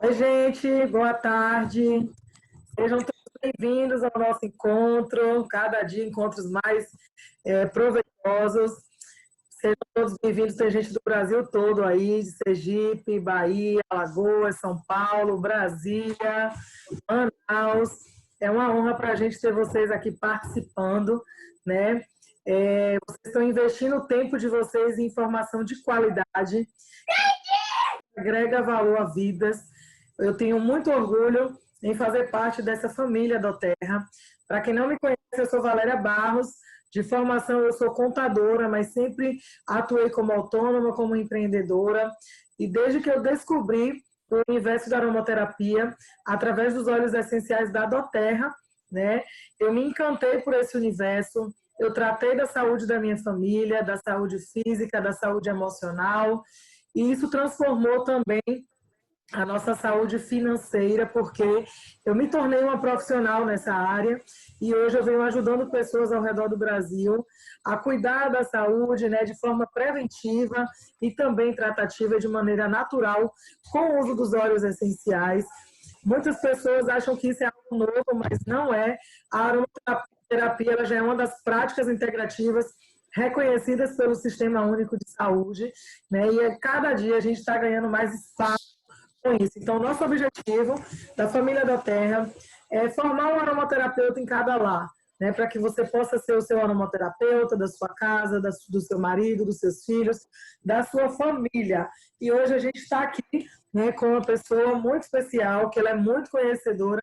Oi, gente, boa tarde. Sejam todos bem-vindos ao nosso encontro, cada dia encontros mais proveitosos. Sejam todos bem-vindos, tem gente do Brasil todo aí, de Sergipe, Bahia, Alagoas, São Paulo, Brasília, Manaus. É uma honra para a gente ter vocês aqui participando, né? Vocês estão investindo o tempo de vocês em informação de qualidade, agrega valor a vidas. Eu tenho muito orgulho em fazer parte dessa família da Terra. Para quem não me conhece, eu sou Valéria Barros. De formação, eu sou contadora, mas sempre atuei como autônoma, como empreendedora. E desde que eu descobri o universo da aromaterapia, através dos óleos essenciais da Doterra, né, eu me encantei por esse universo. Eu tratei da saúde da minha família, da saúde física, da saúde emocional, e isso transformou também a nossa saúde financeira, porque eu me tornei uma profissional nessa área e hoje eu venho ajudando pessoas ao redor do Brasil a cuidar da saúde, né, de forma preventiva e também tratativa de maneira natural, com o uso dos óleos essenciais. Muitas pessoas acham que isso é algo novo, mas não é. A aromaterapia ela já é uma das práticas integrativas reconhecidas pelo Sistema Único de Saúde, né? E a cada dia a gente está ganhando mais espaço com isso. Então, nosso objetivo da Família da Terra é formar um aromaterapeuta em cada lar, né, para que você possa ser o seu aromaterapeuta da sua casa, do seu marido, dos seus filhos, da sua família. E hoje a gente está aqui, né, com uma pessoa muito especial, que ela é muito conhecedora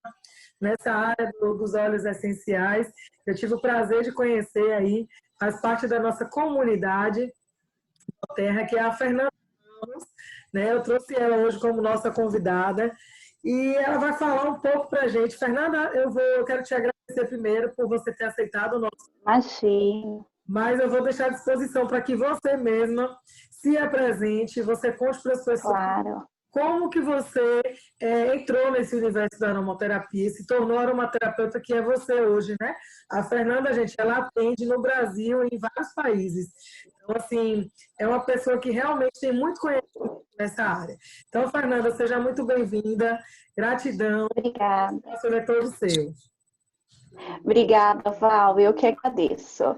nessa área dos óleos essenciais. Eu tive o prazer de conhecer aí, faz parte da nossa comunidade da Terra, que é a Fernanda, né? Eu trouxe ela hoje como nossa convidada e ela vai falar um pouco para a gente. Fernanda, eu quero te agradecer primeiro por você ter aceitado o nosso. Imagina. Mas eu vou deixar à disposição para que você mesma se apresente, você conte para as pessoas Claro. como que você entrou nesse universo da aromaterapia e se tornou a aromaterapeuta que é você hoje, né? A Fernanda, gente, ela atende no Brasil e em vários países. Então, assim, é uma pessoa que realmente tem muito conhecimento nessa área. Então, Fernanda, seja muito bem-vinda. Gratidão. Obrigada. O espaço é todo seu. Obrigada, Val. Eu que agradeço.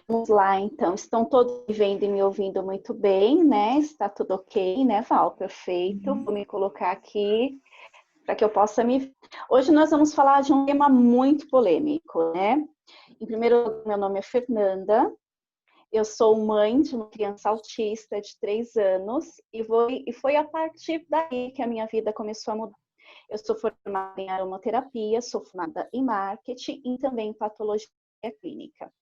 Vamos lá, então. Estão todos me vendo e me ouvindo muito bem, né? Está tudo ok, né, Val? Perfeito. Vou me colocar aqui para que eu possa me... Hoje nós vamos falar de um tema muito polêmico, né? Em primeiro lugar, meu nome é Fernanda. Eu sou mãe de uma criança autista de 3 anos e foi a partir daí que a minha vida começou a mudar. Eu sou formada em aromaterapia, sou formada em marketing e também em patologia clínica.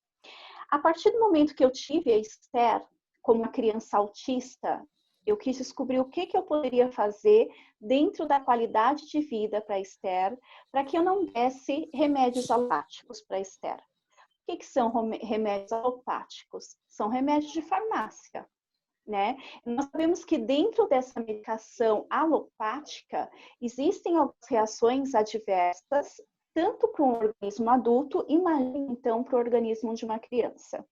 A partir do momento que eu tive a Esther como uma criança autista, eu quis descobrir o que eu poderia fazer dentro da qualidade de vida para a Esther, para que eu não desse remédios alopáticos para a Esther. O que são remédios alopáticos? São remédios de farmácia, né? Nós sabemos que dentro dessa medicação alopática existem algumas reações adversas, tanto para o organismo adulto, imagina então para o organismo de uma criança.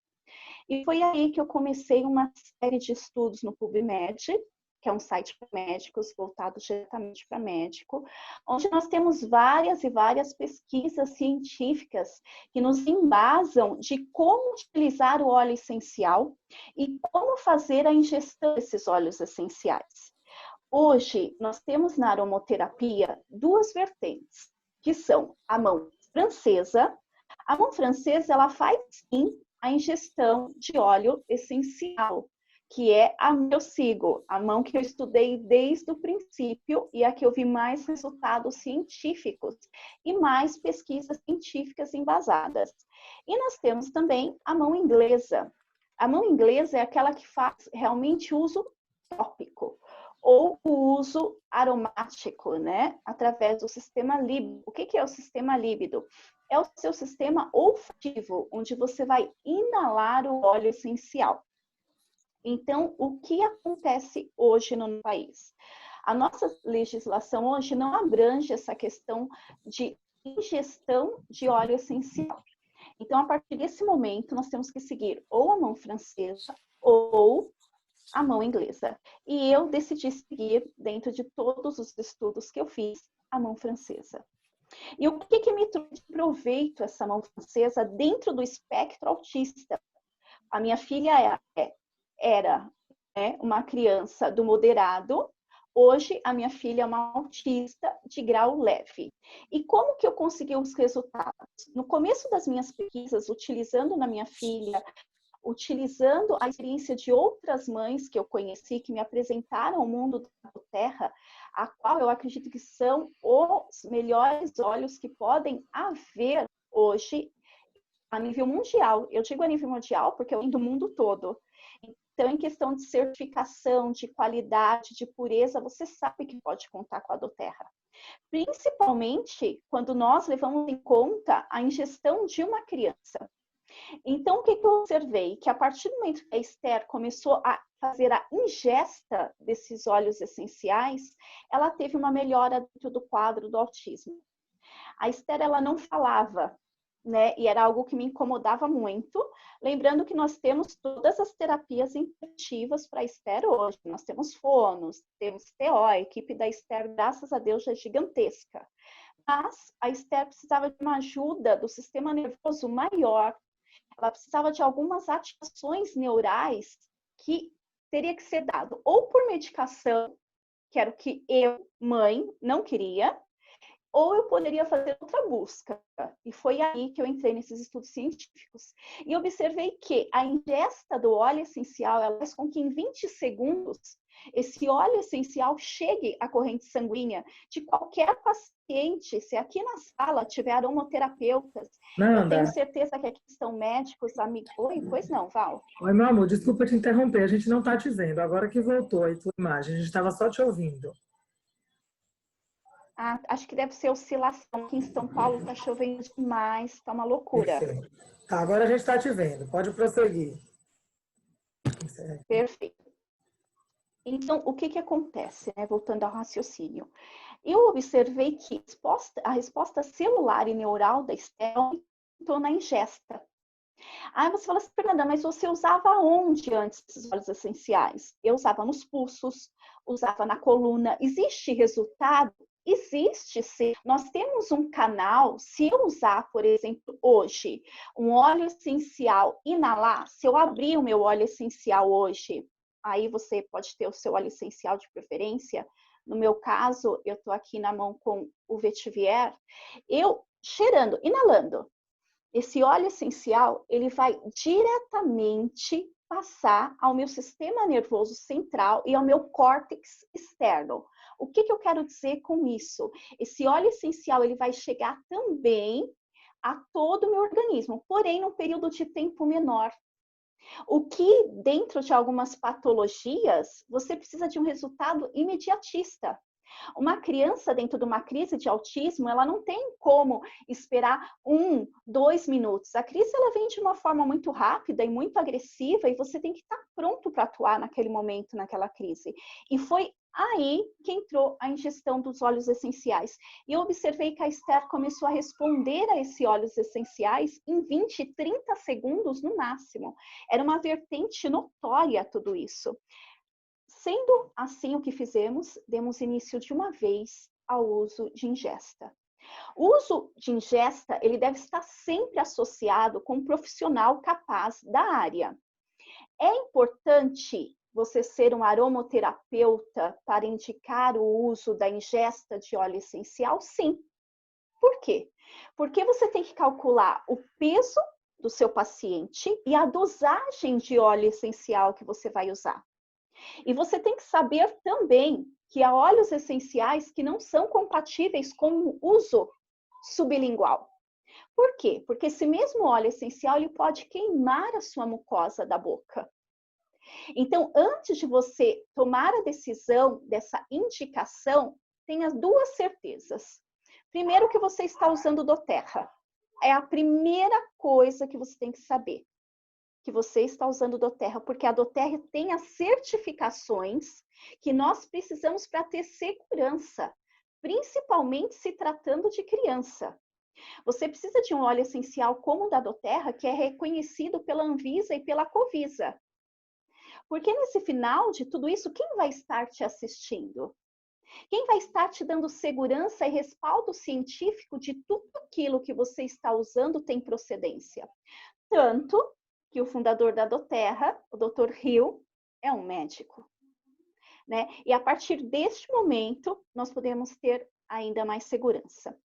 E foi aí que eu comecei uma série de estudos no PubMed, que é um site para médicos, voltado diretamente para médico, onde nós temos várias e várias pesquisas científicas que nos embasam de como utilizar o óleo essencial e como fazer a ingestão desses óleos essenciais. Hoje, nós temos na aromaterapia 2 vertentes, que são a mão francesa. A mão francesa, ela faz sim a ingestão de óleo essencial, que é a que eu sigo, a mão que eu estudei desde o princípio e a que eu vi mais resultados científicos e mais pesquisas científicas embasadas. E nós temos também a mão inglesa. A mão inglesa é aquela que faz realmente uso tópico ou o uso aromático, né? Através do sistema líbido. O que é o sistema líbido? É o seu sistema olfativo, onde você vai inalar o óleo essencial. Então, o que acontece hoje no país? A nossa legislação hoje não abrange essa questão de ingestão de óleo essencial. Então, a partir desse momento, nós temos que seguir ou a mão francesa ou a mão inglesa. E eu decidi seguir, dentro de todos os estudos que eu fiz, a mão francesa. E o que me trouxe de proveito essa mão francesa dentro do espectro autista? A minha filha era uma criança do moderado. Hoje, a minha filha é uma autista de grau leve. E como que eu consegui os resultados? No começo das minhas pesquisas, utilizando na minha filha, utilizando a experiência de outras mães que eu conheci, que me apresentaram o mundo da Terra, a qual eu acredito que são os melhores olhos que podem haver hoje a nível mundial. Eu digo a nível mundial porque eu venho do mundo todo. Então, em questão de certificação, de qualidade, de pureza, você sabe que pode contar com a doTERRA. Principalmente quando nós levamos em conta a ingestão de uma criança. Então, o que eu observei? Que a partir do momento que a Esther começou a fazer a ingesta desses óleos essenciais, ela teve uma melhora dentro do quadro do autismo. A Esther, ela não falava, né? E era algo que me incomodava muito. Lembrando que nós temos todas as terapias intensivas para a Esther hoje. Nós temos fonos, temos TO, a equipe da Esther, graças a Deus, já é gigantesca. Mas a Esther precisava de uma ajuda do sistema nervoso maior. Ela precisava de algumas ativações neurais que teria que ser dado ou por medicação, que era o que eu, mãe, não queria, ou eu poderia fazer outra busca. E foi aí que eu entrei nesses estudos científicos. E observei que a ingesta do óleo essencial, ela faz com que em 20 segundos esse óleo essencial chegue à corrente sanguínea de qualquer paciente. Se aqui na sala tiver aromaterapeutas, eu tenho Nanda, certeza que aqui estão médicos, amigos. Oi, pois não, Val. oi, meu amor, desculpa te interromper, a gente não está te vendo, agora que voltou aí tua imagem, a gente estava só te ouvindo. Ah, acho que deve ser oscilação. Aqui em São Paulo está chovendo demais, está uma loucura. Perfeito. Tá, agora a gente está te vendo, pode prosseguir. Perfeito. Então, o que acontece, né? Voltando ao raciocínio. Eu observei que a resposta celular e neural da Esther aumentou na ingesta. Aí você fala assim, Fernanda, mas você usava onde antes esses óleos essenciais? Eu usava nos pulsos, usava na coluna. Existe resultado? Existe, sim. Nós temos um canal, se eu usar, por exemplo, hoje, um óleo essencial inalar, se eu abrir o meu óleo essencial hoje, aí você pode ter o seu óleo essencial de preferência. No meu caso, eu estou aqui na mão com o Vetiver, eu cheirando, inalando. Esse óleo essencial, ele vai diretamente passar ao meu sistema nervoso central e ao meu córtex externo. O que eu quero dizer com isso? Esse óleo essencial, ele vai chegar também a todo o meu organismo, porém num período de tempo menor. O que, dentro de algumas patologias, você precisa de um resultado imediatista. Uma criança dentro de uma crise de autismo, ela não tem como esperar 1, 2 minutos. A crise, ela vem de uma forma muito rápida e muito agressiva e você tem que estar pronto para atuar naquele momento, naquela crise. E foi aí que entrou a ingestão dos óleos essenciais. E eu observei que a Esther começou a responder a esses óleos essenciais em 20, 30 segundos no máximo. Era uma vertente notória tudo isso. Sendo assim o que fizemos, demos início de uma vez ao uso de ingesta. O uso de ingesta, ele deve estar sempre associado com um profissional capaz da área. É importante você ser um aromaterapeuta para indicar o uso da ingesta de óleo essencial? Sim. Por quê? Porque você tem que calcular o peso do seu paciente e a dosagem de óleo essencial que você vai usar. E você tem que saber também que há óleos essenciais que não são compatíveis com o uso sublingual. Por quê? Porque esse mesmo óleo essencial ele pode queimar a sua mucosa da boca. Então, antes de você tomar a decisão dessa indicação, tenha duas certezas. Primeiro, que você está usando doTERRA. É a primeira coisa que você tem que saber. Que você está usando doTERRA, porque a doTERRA tem as certificações que nós precisamos para ter segurança, principalmente se tratando de criança. Você precisa de um óleo essencial como o da doTERRA, que é reconhecido pela Anvisa e pela Covisa. Porque nesse final de tudo isso, quem vai estar te assistindo? Quem vai estar te dando segurança e respaldo científico de tudo aquilo que você está usando tem procedência? Tanto que o fundador da doTERRA, o Dr. Hill, é um médico, né? E a partir deste momento, nós podemos ter ainda mais segurança.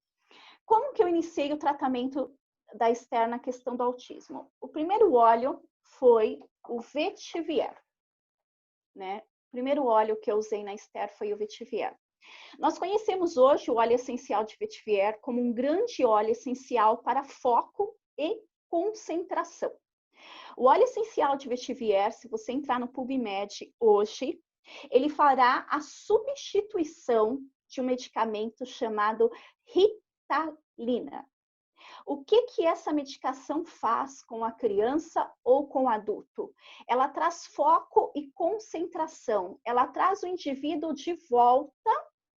Como que eu iniciei o tratamento da Esther na questão do autismo? O primeiro óleo foi o Vetiver, né? O primeiro óleo que eu usei na Esther foi o Vetiver. Nós conhecemos hoje o óleo essencial de Vetiver como um grande óleo essencial para foco e concentração. O óleo essencial de Vetiver, se você entrar no PubMed hoje, ele fará a substituição de um medicamento chamado Ritalina. O que essa medicação faz com a criança ou com o adulto? Ela traz foco e concentração. Ela traz o indivíduo de volta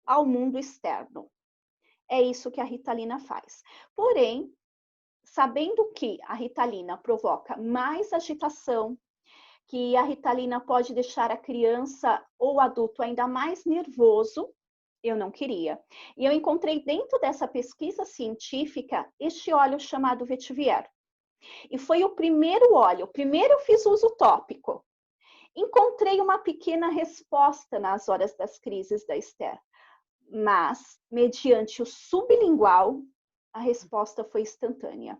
ao mundo externo. É isso que a Ritalina faz. Porém, sabendo que a Ritalina provoca mais agitação, que a Ritalina pode deixar a criança ou o adulto ainda mais nervoso, eu não queria. E eu encontrei dentro dessa pesquisa científica este óleo chamado Vetiver. E foi o primeiro óleo. Primeiro eu fiz uso tópico. Encontrei uma pequena resposta nas horas das crises da Esther. Mas, mediante o sublingual, a resposta foi instantânea.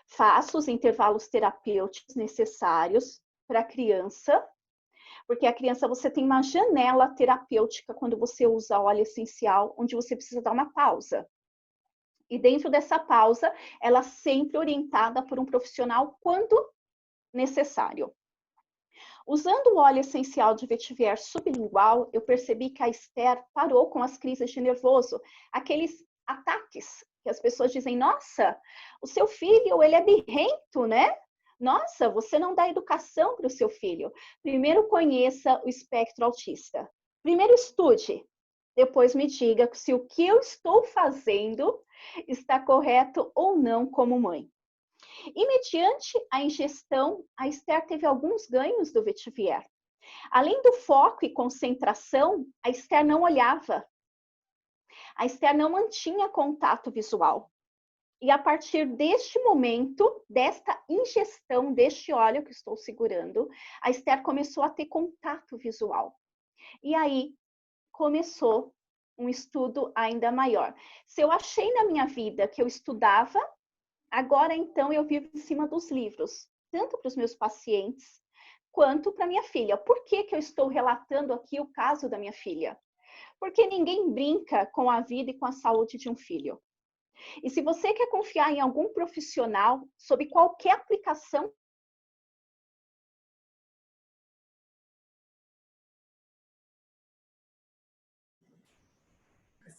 Faço os intervalos terapêuticos necessários para a criança, porque a criança, você tem uma janela terapêutica quando você usa óleo essencial, onde você precisa dar uma pausa. E dentro dessa pausa, ela é sempre orientada por um profissional quando necessário. Usando o óleo essencial de Vetiver sublingual, eu percebi que a Esther parou com as crises de nervoso, aqueles ataques que as pessoas dizem, nossa, o seu filho, ele é birrento, né? Nossa, você não dá educação para o seu filho. Primeiro conheça o espectro autista. Primeiro estude, depois me diga se o que eu estou fazendo está correto ou não como mãe. E mediante a ingestão, a Esther teve alguns ganhos do Vetiver. Além do foco e concentração, a Esther não olhava. A Esther não mantinha contato visual. E a partir deste momento, desta ingestão deste óleo que estou segurando, a Esther começou a ter contato visual. E aí começou um estudo ainda maior. Se eu achei na minha vida que eu estudava, agora então eu vivo em cima dos livros, tanto para os meus pacientes quanto para minha filha. Por que eu estou relatando aqui o caso da minha filha? Porque ninguém brinca com a vida e com a saúde de um filho. E se você quer confiar em algum profissional sobre qualquer aplicação,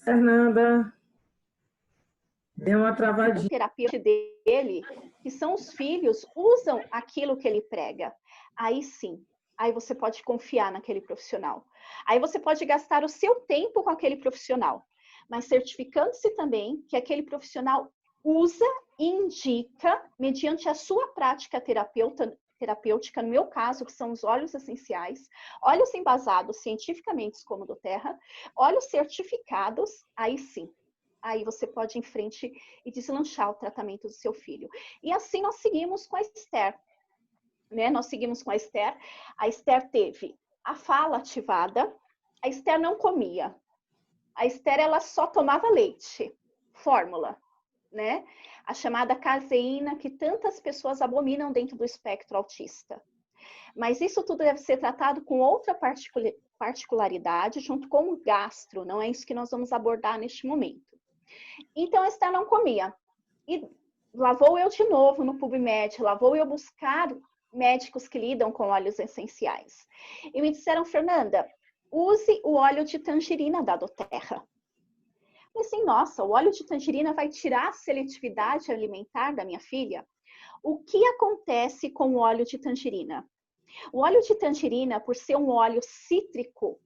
Fernanda, deu uma travadinha. terapeuta dele, que são os filhos, usam aquilo que ele prega. Aí sim, aí você pode confiar naquele profissional. Aí você pode gastar o seu tempo com aquele profissional, mas certificando-se também que aquele profissional usa e indica, mediante a sua prática terapêutica, no meu caso, que são os óleos essenciais, óleos embasados cientificamente como do Terra, óleos certificados, aí sim. Aí você pode ir em frente e deslanchar o tratamento do seu filho. E assim nós seguimos com a Esther. Né? Nós seguimos com a Esther. A Esther teve a fala ativada. A Esther não comia. A Esther, ela só tomava leite, fórmula, né? A chamada caseína, que tantas pessoas abominam dentro do espectro autista. Mas isso tudo deve ser tratado com outra particularidade, junto com o gastro. Não é isso que nós vamos abordar neste momento. Então, a Esther não comia. E lá vou eu de novo no PubMed, lá vou eu buscar médicos que lidam com óleos essenciais. E me disseram, Fernanda, use o óleo de tangerina da doTERRA. E assim, nossa, o óleo de tangerina vai tirar a seletividade alimentar da minha filha? O que acontece com o óleo de tangerina? O óleo de tangerina, por ser um óleo cítrico,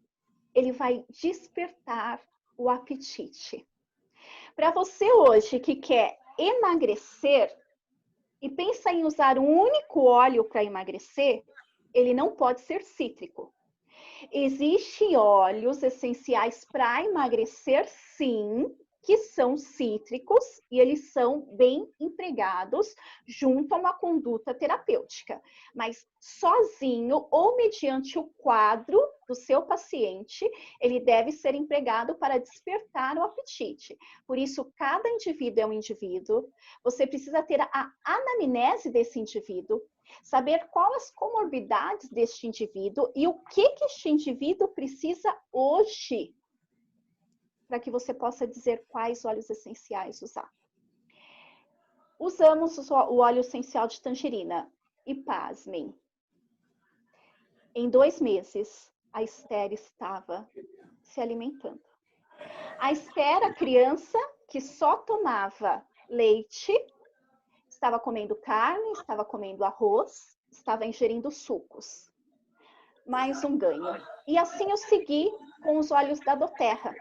ele vai despertar o apetite. Para você hoje que quer emagrecer e pensa em usar um único óleo para emagrecer, ele não pode ser cítrico. Existem óleos essenciais para emagrecer, sim, que são cítricos e eles são bem empregados junto a uma conduta terapêutica. Mas sozinho ou mediante o quadro do seu paciente, ele deve ser empregado para despertar o apetite. Por isso, cada indivíduo é um indivíduo. Você precisa ter a anamnese desse indivíduo, saber quais as comorbidades deste indivíduo e o que este indivíduo precisa hoje, para que você possa dizer quais óleos essenciais usar. Usamos o óleo essencial de tangerina e pasmem. Em 2 meses, a Esther estava se alimentando. A Esther, a criança que só tomava leite, estava comendo carne, estava comendo arroz, estava ingerindo sucos. Mais um ganho. E assim eu segui com os óleos da doTERRA.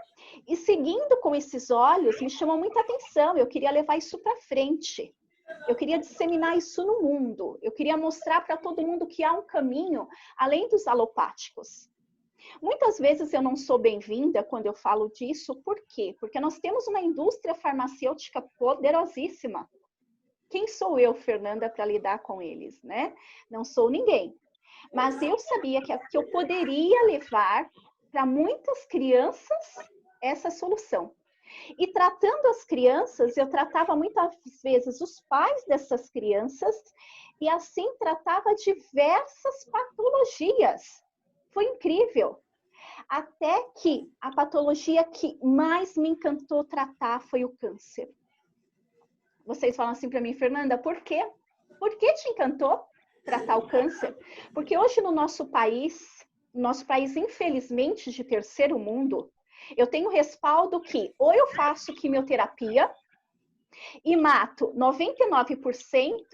E seguindo com esses óleos, me chamou muita atenção. Eu queria levar isso para frente. Eu queria disseminar isso no mundo. Eu queria mostrar para todo mundo que há um caminho além dos alopáticos. Muitas vezes eu não sou bem-vinda quando eu falo disso. Por quê? Porque nós temos uma indústria farmacêutica poderosíssima. Quem sou eu, Fernanda, para lidar com eles, né? Não sou ninguém. Mas eu sabia que eu poderia levar para muitas crianças essa solução. E tratando as crianças, eu tratava muitas vezes os pais dessas crianças e assim tratava diversas patologias. Foi incrível. Até que a patologia que mais me encantou tratar foi o câncer. Vocês falam assim para mim, Fernanda, por quê? Por que te encantou tratar o câncer? Porque hoje no nosso país, infelizmente de terceiro mundo, eu tenho respaldo que ou eu faço quimioterapia e mato 99%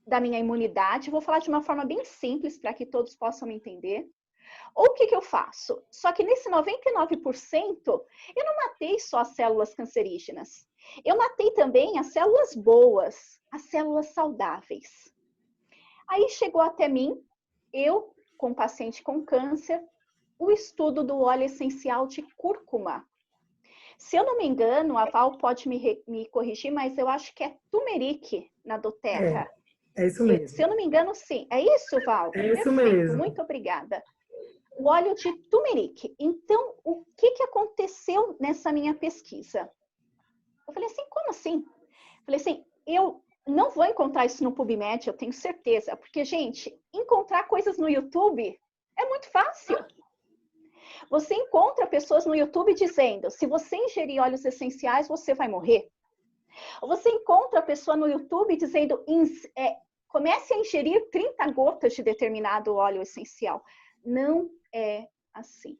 da minha imunidade, vou falar de uma forma bem simples para que todos possam me entender. Ou o que eu faço? Só que nesse 99%, eu não matei só as células cancerígenas. Eu matei também as células boas, as células saudáveis. Aí chegou até mim, eu, com paciente com câncer, o estudo do óleo essencial de cúrcuma. Se eu não me engano, a Val pode me corrigir, mas eu acho que é turmeric na doTERRA. É isso mesmo. Se eu não me engano, sim. É isso, Val? É isso Perfeito, mesmo. muito obrigada. O óleo de turmeric. Então, o que aconteceu nessa minha pesquisa? Eu falei assim, como assim? Eu falei assim, eu não vou encontrar isso no PubMed, eu tenho certeza. Porque, gente, encontrar coisas no YouTube é muito fácil. Você encontra pessoas no YouTube dizendo, se você ingerir óleos essenciais, você vai morrer. Ou você encontra a pessoa no YouTube dizendo, comece a ingerir 30 gotas de determinado óleo essencial. Não é assim.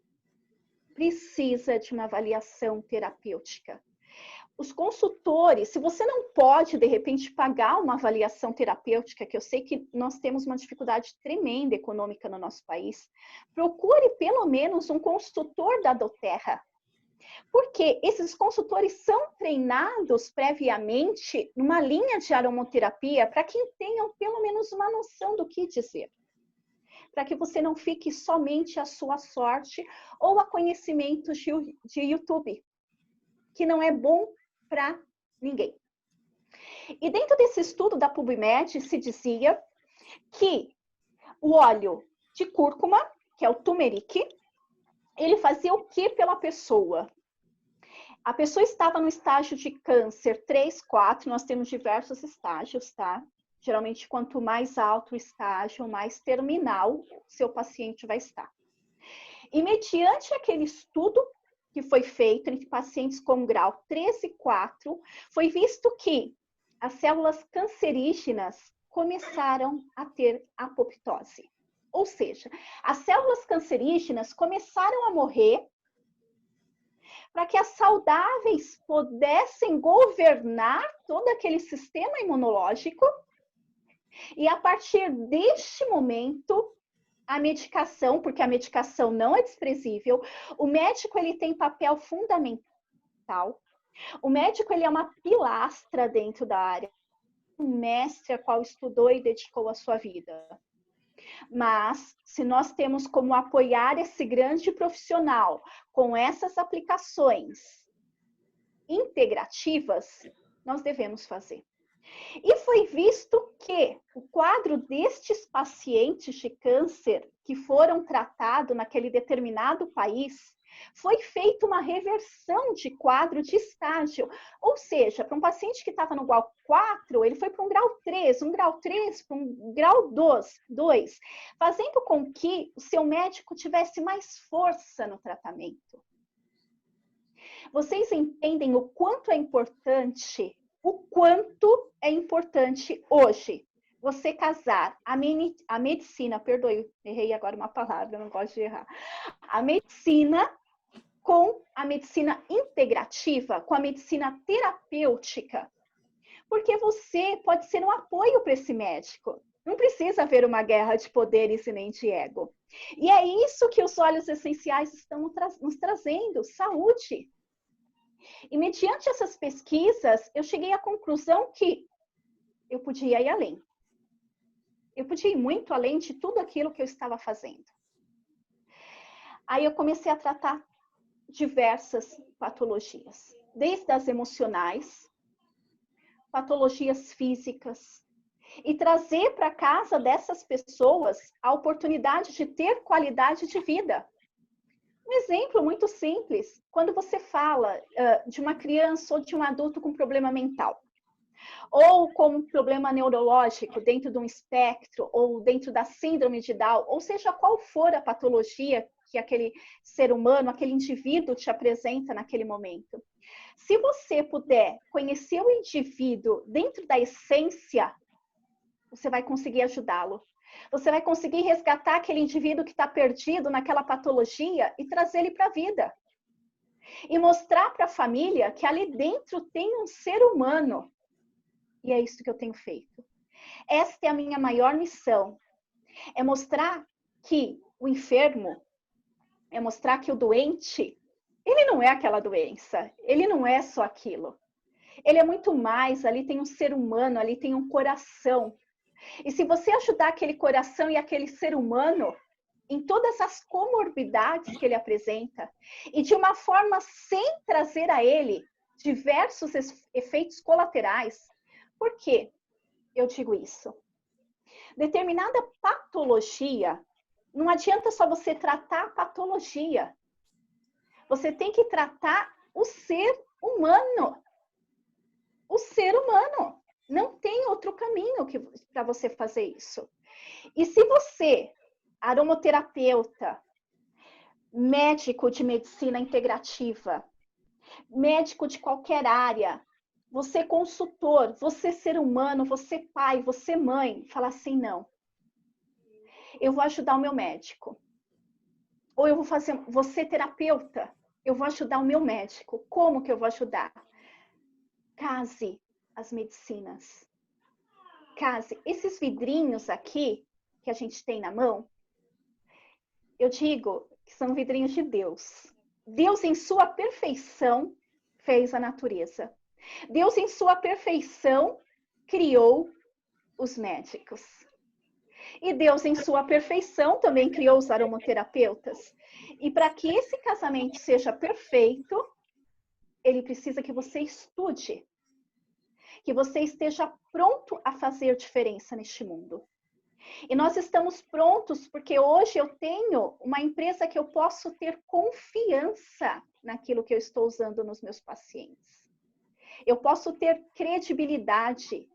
Precisa de uma avaliação terapêutica. Os consultores, se você não pode, de repente, pagar uma avaliação terapêutica, que eu sei que nós temos uma dificuldade tremenda econômica no nosso país, procure pelo menos um consultor da doTERRA. Porque esses consultores são treinados previamente numa linha de aromaterapia para que tenham pelo menos uma noção do que dizer. Para que você não fique somente à sua sorte ou a conhecimentos de YouTube, que não é bom para ninguém. E dentro desse estudo da PubMed se dizia que o óleo de cúrcuma, que é o turmeric, ele fazia o que pela pessoa? A pessoa estava no estágio de câncer 3, 4, nós temos diversos estágios, tá? Geralmente, quanto mais alto o estágio, mais terminal seu paciente vai estar. E mediante aquele estudo que foi feito entre pacientes com grau 3 e 4, foi visto que as células cancerígenas começaram a ter apoptose. Ou seja, as células cancerígenas começaram a morrer para que as saudáveis pudessem governar todo aquele sistema imunológico. E a partir deste momento, a medicação, porque a medicação não é desprezível, o médico ele tem papel fundamental. O médico ele é uma pilastra dentro da área, um mestre a qual estudou e dedicou a sua vida. Mas, se nós temos como apoiar esse grande profissional com essas aplicações integrativas, nós devemos fazer. E foi visto que o quadro destes pacientes de câncer que foram tratados naquele determinado país, foi feita uma reversão de quadro de estágio. Ou seja, para um paciente que estava no grau 4, ele foi para um grau 3 para um grau 2, fazendo com que o seu médico tivesse mais força no tratamento. Vocês entendem o quanto é importante hoje você casar a medicina, perdoe, errei agora uma palavra, não gosto de errar, a medicina com a medicina integrativa, com a medicina terapêutica, porque você pode ser um apoio para esse médico. Não precisa haver uma guerra de poderes e nem de ego. E é isso que os óleos essenciais estão nos trazendo, saúde. E mediante essas pesquisas, eu cheguei à conclusão que eu podia ir além. Eu podia ir muito além de tudo aquilo que eu estava fazendo. Aí eu comecei a tratar diversas patologias, desde as emocionais, patologias físicas, e trazer para casa dessas pessoas a oportunidade de ter qualidade de vida. Um exemplo muito simples, quando você fala de uma criança ou de um adulto com problema mental, ou com um problema neurológico dentro de um espectro, ou dentro da síndrome de Down, ou seja qual for a patologia que aquele ser humano, aquele indivíduo te apresenta naquele momento. Se você puder conhecer o indivíduo dentro da essência, você vai conseguir ajudá-lo. Você vai conseguir resgatar aquele indivíduo que está perdido naquela patologia e trazer ele para a vida. E mostrar para a família que ali dentro tem um ser humano. E é isso que eu tenho feito. Esta é a minha maior missão. É mostrar que o enfermo, é mostrar que o doente, ele não é aquela doença. Ele não é só aquilo. Ele é muito mais. Ali tem um ser humano, ali tem um coração. E se você ajudar aquele coração e aquele ser humano em todas as comorbidades que ele apresenta, e de uma forma sem trazer a ele diversos efeitos colaterais, por que eu digo isso? Determinada patologia, não adianta só você tratar a patologia. Você tem que tratar o ser humano. O ser humano. Não tem outro caminho para você fazer isso. E se você, aromaterapeuta, médico de medicina integrativa, médico de qualquer área, você consultor, você ser humano, você pai, você mãe, fala assim, não. Eu vou ajudar o meu médico. Ou eu vou fazer, você terapeuta, eu vou ajudar o meu médico. Como que eu vou ajudar? Case as medicinas. Case. Esses vidrinhos aqui, que a gente tem na mão, eu digo que são vidrinhos de Deus. Deus, em sua perfeição, fez a natureza. Deus, em sua perfeição, criou os médicos. E Deus, em sua perfeição, também criou os aromaterapeutas. E para que esse casamento seja perfeito, ele precisa que você estude. Que você esteja pronto a fazer diferença neste mundo. E nós estamos prontos porque hoje eu tenho uma empresa que eu posso ter confiança naquilo que eu estou usando nos meus pacientes. Eu posso ter credibilidade.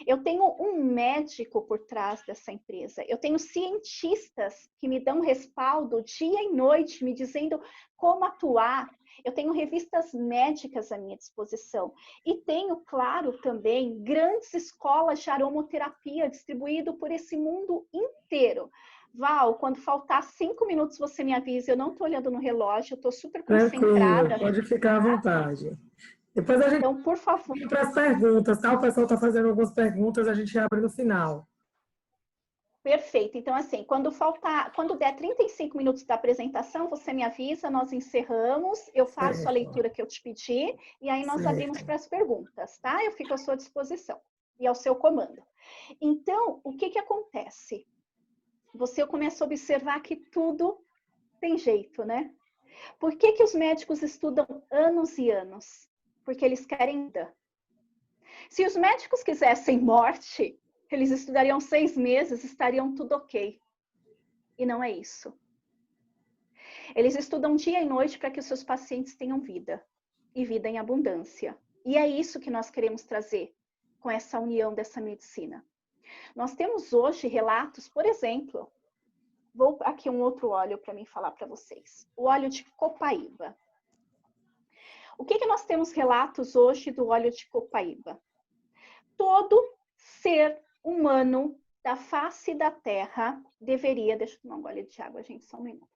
Eu tenho um médico por trás dessa empresa. Eu tenho cientistas que me dão respaldo dia e noite, me dizendo como atuar. Eu tenho revistas médicas à minha disposição. E tenho, claro, também grandes escolas de aromaterapia distribuído por esse mundo inteiro. Val, quando faltar 5 minutos, você me avisa. Eu não estou olhando no relógio, eu estou super concentrada. Tranquilo, pode ficar à vontade. Depois a gente Então, por favor. vai para as perguntas, tá? O pessoal está fazendo algumas perguntas, a gente abre no final. Perfeito. Então, assim, quando der 35 minutos da apresentação, você me avisa, nós encerramos, eu faço a leitura que eu te pedi, e aí nós abrimos para as perguntas, tá? Eu fico à sua disposição e ao seu comando. Então, o que acontece? você começa a observar que tudo tem jeito, né? Por que que os médicos estudam anos e anos? Porque eles querem vida. Se os médicos quisessem morte, eles estudariam 6 meses, estariam tudo ok. E não é isso. Eles estudam dia e noite para que os seus pacientes tenham vida. E vida em abundância. E é isso que nós queremos trazer com essa união dessa medicina. Nós temos hoje relatos, por exemplo, vou aqui um outro óleo para mim falar para vocês. O óleo de copaíba. O que nós temos relatos hoje do óleo de copaíba? Todo ser humano da face da Terra deveria... Deixa eu tomar um gole de água, gente, só um minuto.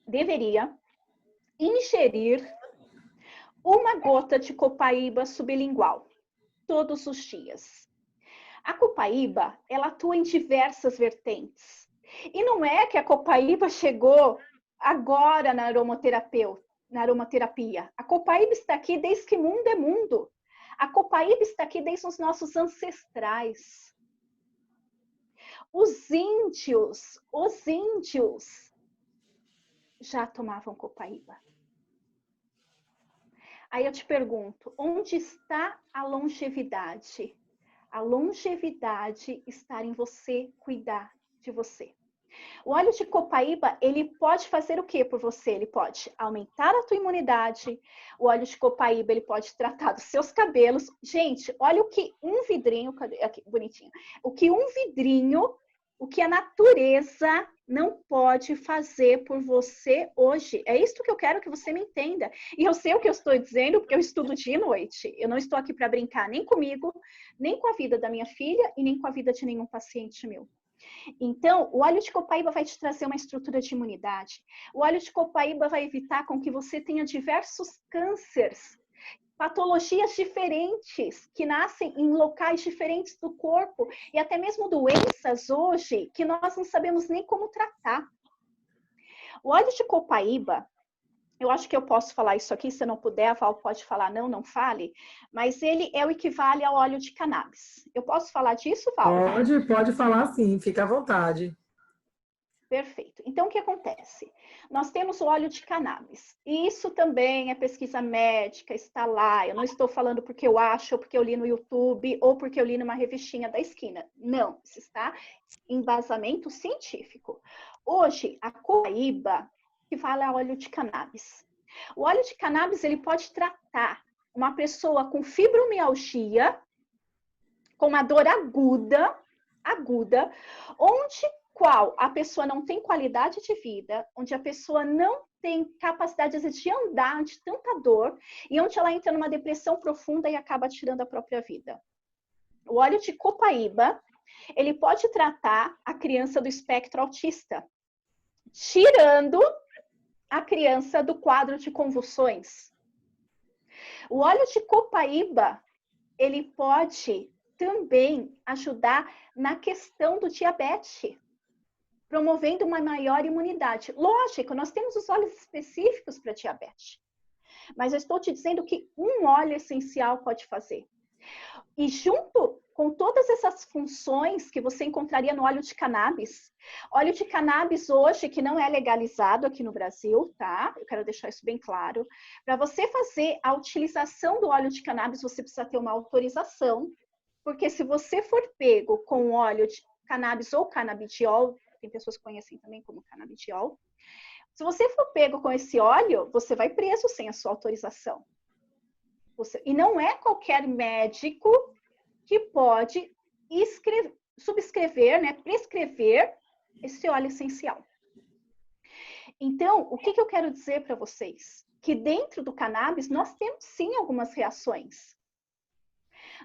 Deveria ingerir uma gota de copaíba sublingual todos os dias. A copaíba, ela atua em diversas vertentes. E não é que a copaíba chegou agora na aromaterapia. A copaíba está aqui desde que mundo é mundo. A copaíba está aqui desde os nossos ancestrais. Os índios já tomavam copaíba. Aí eu te pergunto, onde está a longevidade? A longevidade está em você cuidar de você. O óleo de copaíba, ele pode fazer o que por você? Ele pode aumentar a tua imunidade. O óleo de copaíba, ele pode tratar dos seus cabelos. Gente, olha o que um vidrinho, aqui, bonitinho. O que a natureza não pode fazer por você hoje. É isso que eu quero que você me entenda. E eu sei o que eu estou dizendo, porque eu estudo dia e noite. Eu não estou aqui para brincar nem comigo, nem com a vida da minha filha e nem com a vida de nenhum paciente meu. Então, o óleo de copaíba vai te trazer uma estrutura de imunidade. O óleo de copaíba vai evitar com que você tenha diversos cânceres, patologias diferentes, que nascem em locais diferentes do corpo, e até mesmo doenças hoje que nós não sabemos nem como tratar. O óleo de copaíba, eu acho que eu posso falar isso aqui, se eu não puder, a Val pode falar, não fale, mas ele é o equivale ao óleo de cannabis. Eu posso falar disso, Val? Pode falar sim, fica à vontade. Perfeito. Então, o que acontece? Nós temos o óleo de cannabis. E isso também é pesquisa médica, está lá. Eu não estou falando porque eu acho, ou porque eu li no YouTube, ou porque eu li numa revistinha da esquina. Não, isso está em embasamento científico. Hoje, a copaíba equivale ao óleo de cannabis. O óleo de cannabis, ele pode tratar uma pessoa com fibromialgia, com uma dor aguda, qual a pessoa não tem qualidade de vida, onde a pessoa não tem capacidade de andar de tanta dor, e onde ela entra numa depressão profunda e acaba tirando a própria vida. O óleo de copaíba, ele pode tratar a criança do espectro autista, tirando a criança do quadro de convulsões. O óleo de copaíba, ele pode também ajudar na questão do diabetes, promovendo uma maior imunidade. Lógico, nós temos os óleos específicos para diabetes, mas eu estou te dizendo que um óleo essencial pode fazer. E junto com todas essas funções que você encontraria no óleo de cannabis hoje, que não é legalizado aqui no Brasil, tá? Eu quero deixar isso bem claro. Para você fazer a utilização do óleo de cannabis, você precisa ter uma autorização, porque se você for pego com óleo de cannabis ou canabidiol, tem pessoas que conhecem também como canabidiol. Se você for pego com esse óleo, você vai preso sem a sua autorização. E não é qualquer médico que pode subscrever, né, prescrever esse óleo essencial. Então, o que eu quero dizer para vocês? Que dentro do cannabis nós temos sim algumas reações.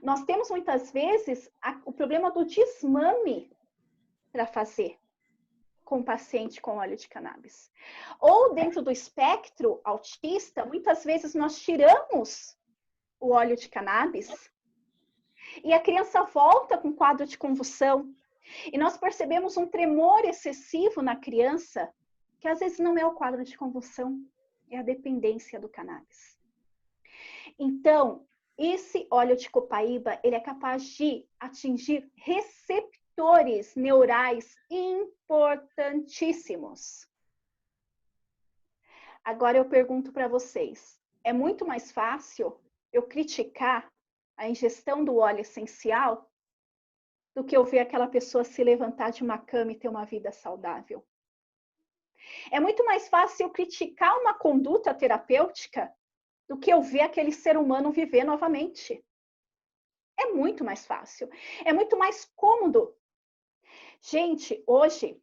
Nós temos muitas vezes o problema do desmame para fazer com o paciente com óleo de cannabis. Ou dentro do espectro autista, muitas vezes nós tiramos o óleo de cannabis e a criança volta com quadro de convulsão. E nós percebemos um tremor excessivo na criança, que às vezes não é o quadro de convulsão, é a dependência do cannabis. Então, esse óleo de copaíba, ele é capaz de atingir receptores fatores neurais importantíssimos. Agora eu pergunto para vocês, é muito mais fácil eu criticar a ingestão do óleo essencial do que eu ver aquela pessoa se levantar de uma cama e ter uma vida saudável? É muito mais fácil eu criticar uma conduta terapêutica do que eu ver aquele ser humano viver novamente. É muito mais fácil, é muito mais cômodo. Gente, hoje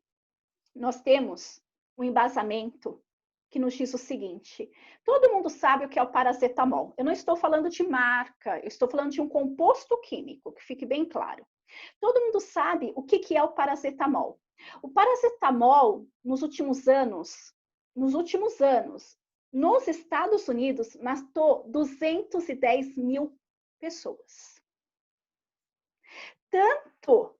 nós temos um embasamento que nos diz o seguinte: todo mundo sabe o que é o paracetamol. Eu não estou falando de marca, eu estou falando de um composto químico, que fique bem claro. Todo mundo sabe o que é o paracetamol. O paracetamol, nos últimos anos, nos Estados Unidos, matou 210 mil pessoas. Tanto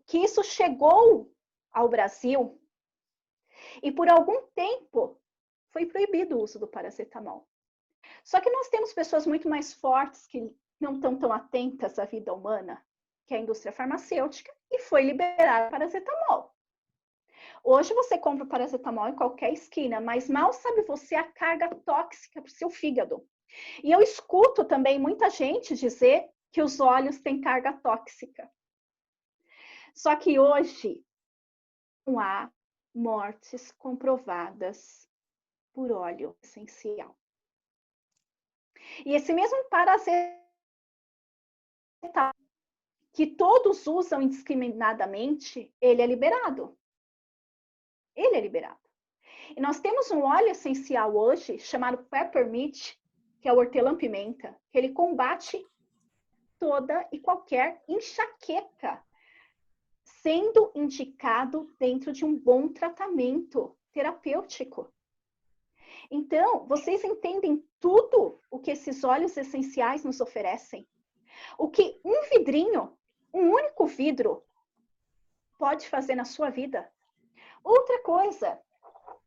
que isso chegou ao Brasil e por algum tempo foi proibido o uso do paracetamol. Só que nós temos pessoas muito mais fortes que não estão tão atentas à vida humana, que é a indústria farmacêutica, e foi liberar o paracetamol. Hoje você compra o paracetamol em qualquer esquina, mas mal sabe você a carga tóxica para o seu fígado. E eu escuto também muita gente dizer que os óleos têm carga tóxica. Só que hoje não há mortes comprovadas por óleo essencial. E esse mesmo paracetamol que todos usam indiscriminadamente, ele é liberado. Ele é liberado. E nós temos um óleo essencial hoje chamado Peppermint, que é o hortelã-pimenta, que ele combate toda e qualquer enxaqueca, sendo indicado dentro de um bom tratamento terapêutico. Então, vocês entendem tudo o que esses óleos essenciais nos oferecem? O que um vidrinho, um único vidro, pode fazer na sua vida? Outra coisa,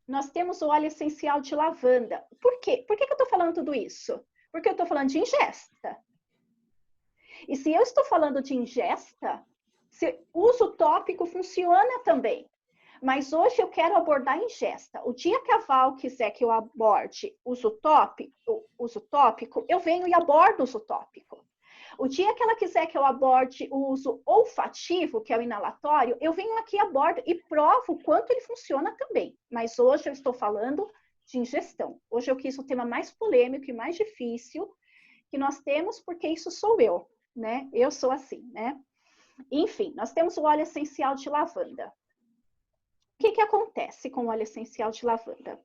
nós temos o óleo essencial de lavanda. Por quê? Por que eu estou falando tudo isso? Porque eu estou falando de ingesta. E se eu estou falando de ingesta, uso tópico funciona também. Mas hoje eu quero abordar a ingesta. O dia que a Val quiser que eu aborde uso tópico, eu venho e abordo uso tópico. O dia que ela quiser que eu aborde o uso olfativo, que é o inalatório, eu venho aqui, abordo e provo o quanto ele funciona também. Mas hoje eu estou falando de ingestão. Hoje eu quis o tema mais polêmico e mais difícil que nós temos, porque isso sou eu, né? Eu sou assim, né? Enfim, nós temos o óleo essencial de lavanda. O que acontece com o óleo essencial de lavanda?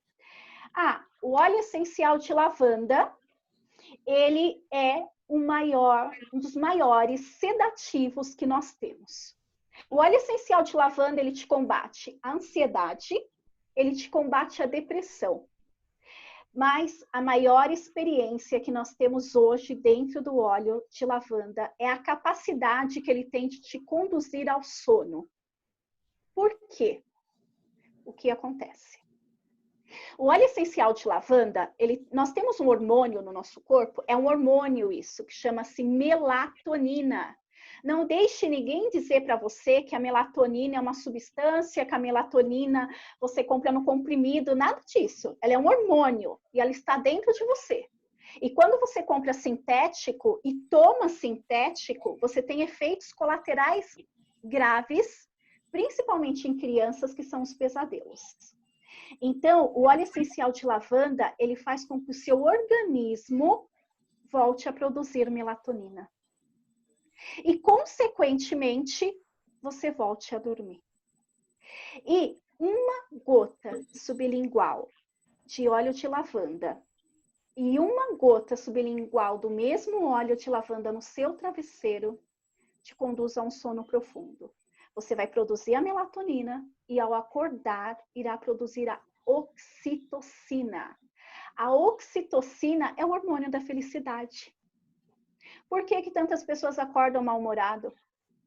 O óleo essencial de lavanda, ele é um dos maiores sedativos que nós temos. O óleo essencial de lavanda, ele te combate a ansiedade, ele te combate a depressão. Mas a maior experiência que nós temos hoje dentro do óleo de lavanda é a capacidade que ele tem de te conduzir ao sono. Por quê? O que acontece? O óleo essencial de lavanda, nós temos um hormônio no nosso corpo, é um hormônio isso, que chama-se melatonina. Não deixe ninguém dizer para você que a melatonina é uma substância, que a melatonina você compra no comprimido, nada disso. Ela é um hormônio e ela está dentro de você. E quando você compra sintético e toma sintético, você tem efeitos colaterais graves, principalmente em crianças, que são os pesadelos. Então, o óleo essencial de lavanda, ele faz com que o seu organismo volte a produzir melatonina. E, consequentemente, você volte a dormir. E uma gota sublingual de óleo de lavanda e uma gota sublingual do mesmo óleo de lavanda no seu travesseiro te conduz a um sono profundo. Você vai produzir a melatonina e, ao acordar, irá produzir a oxitocina. A oxitocina é o hormônio da felicidade. Por que tantas pessoas acordam mal-humorado?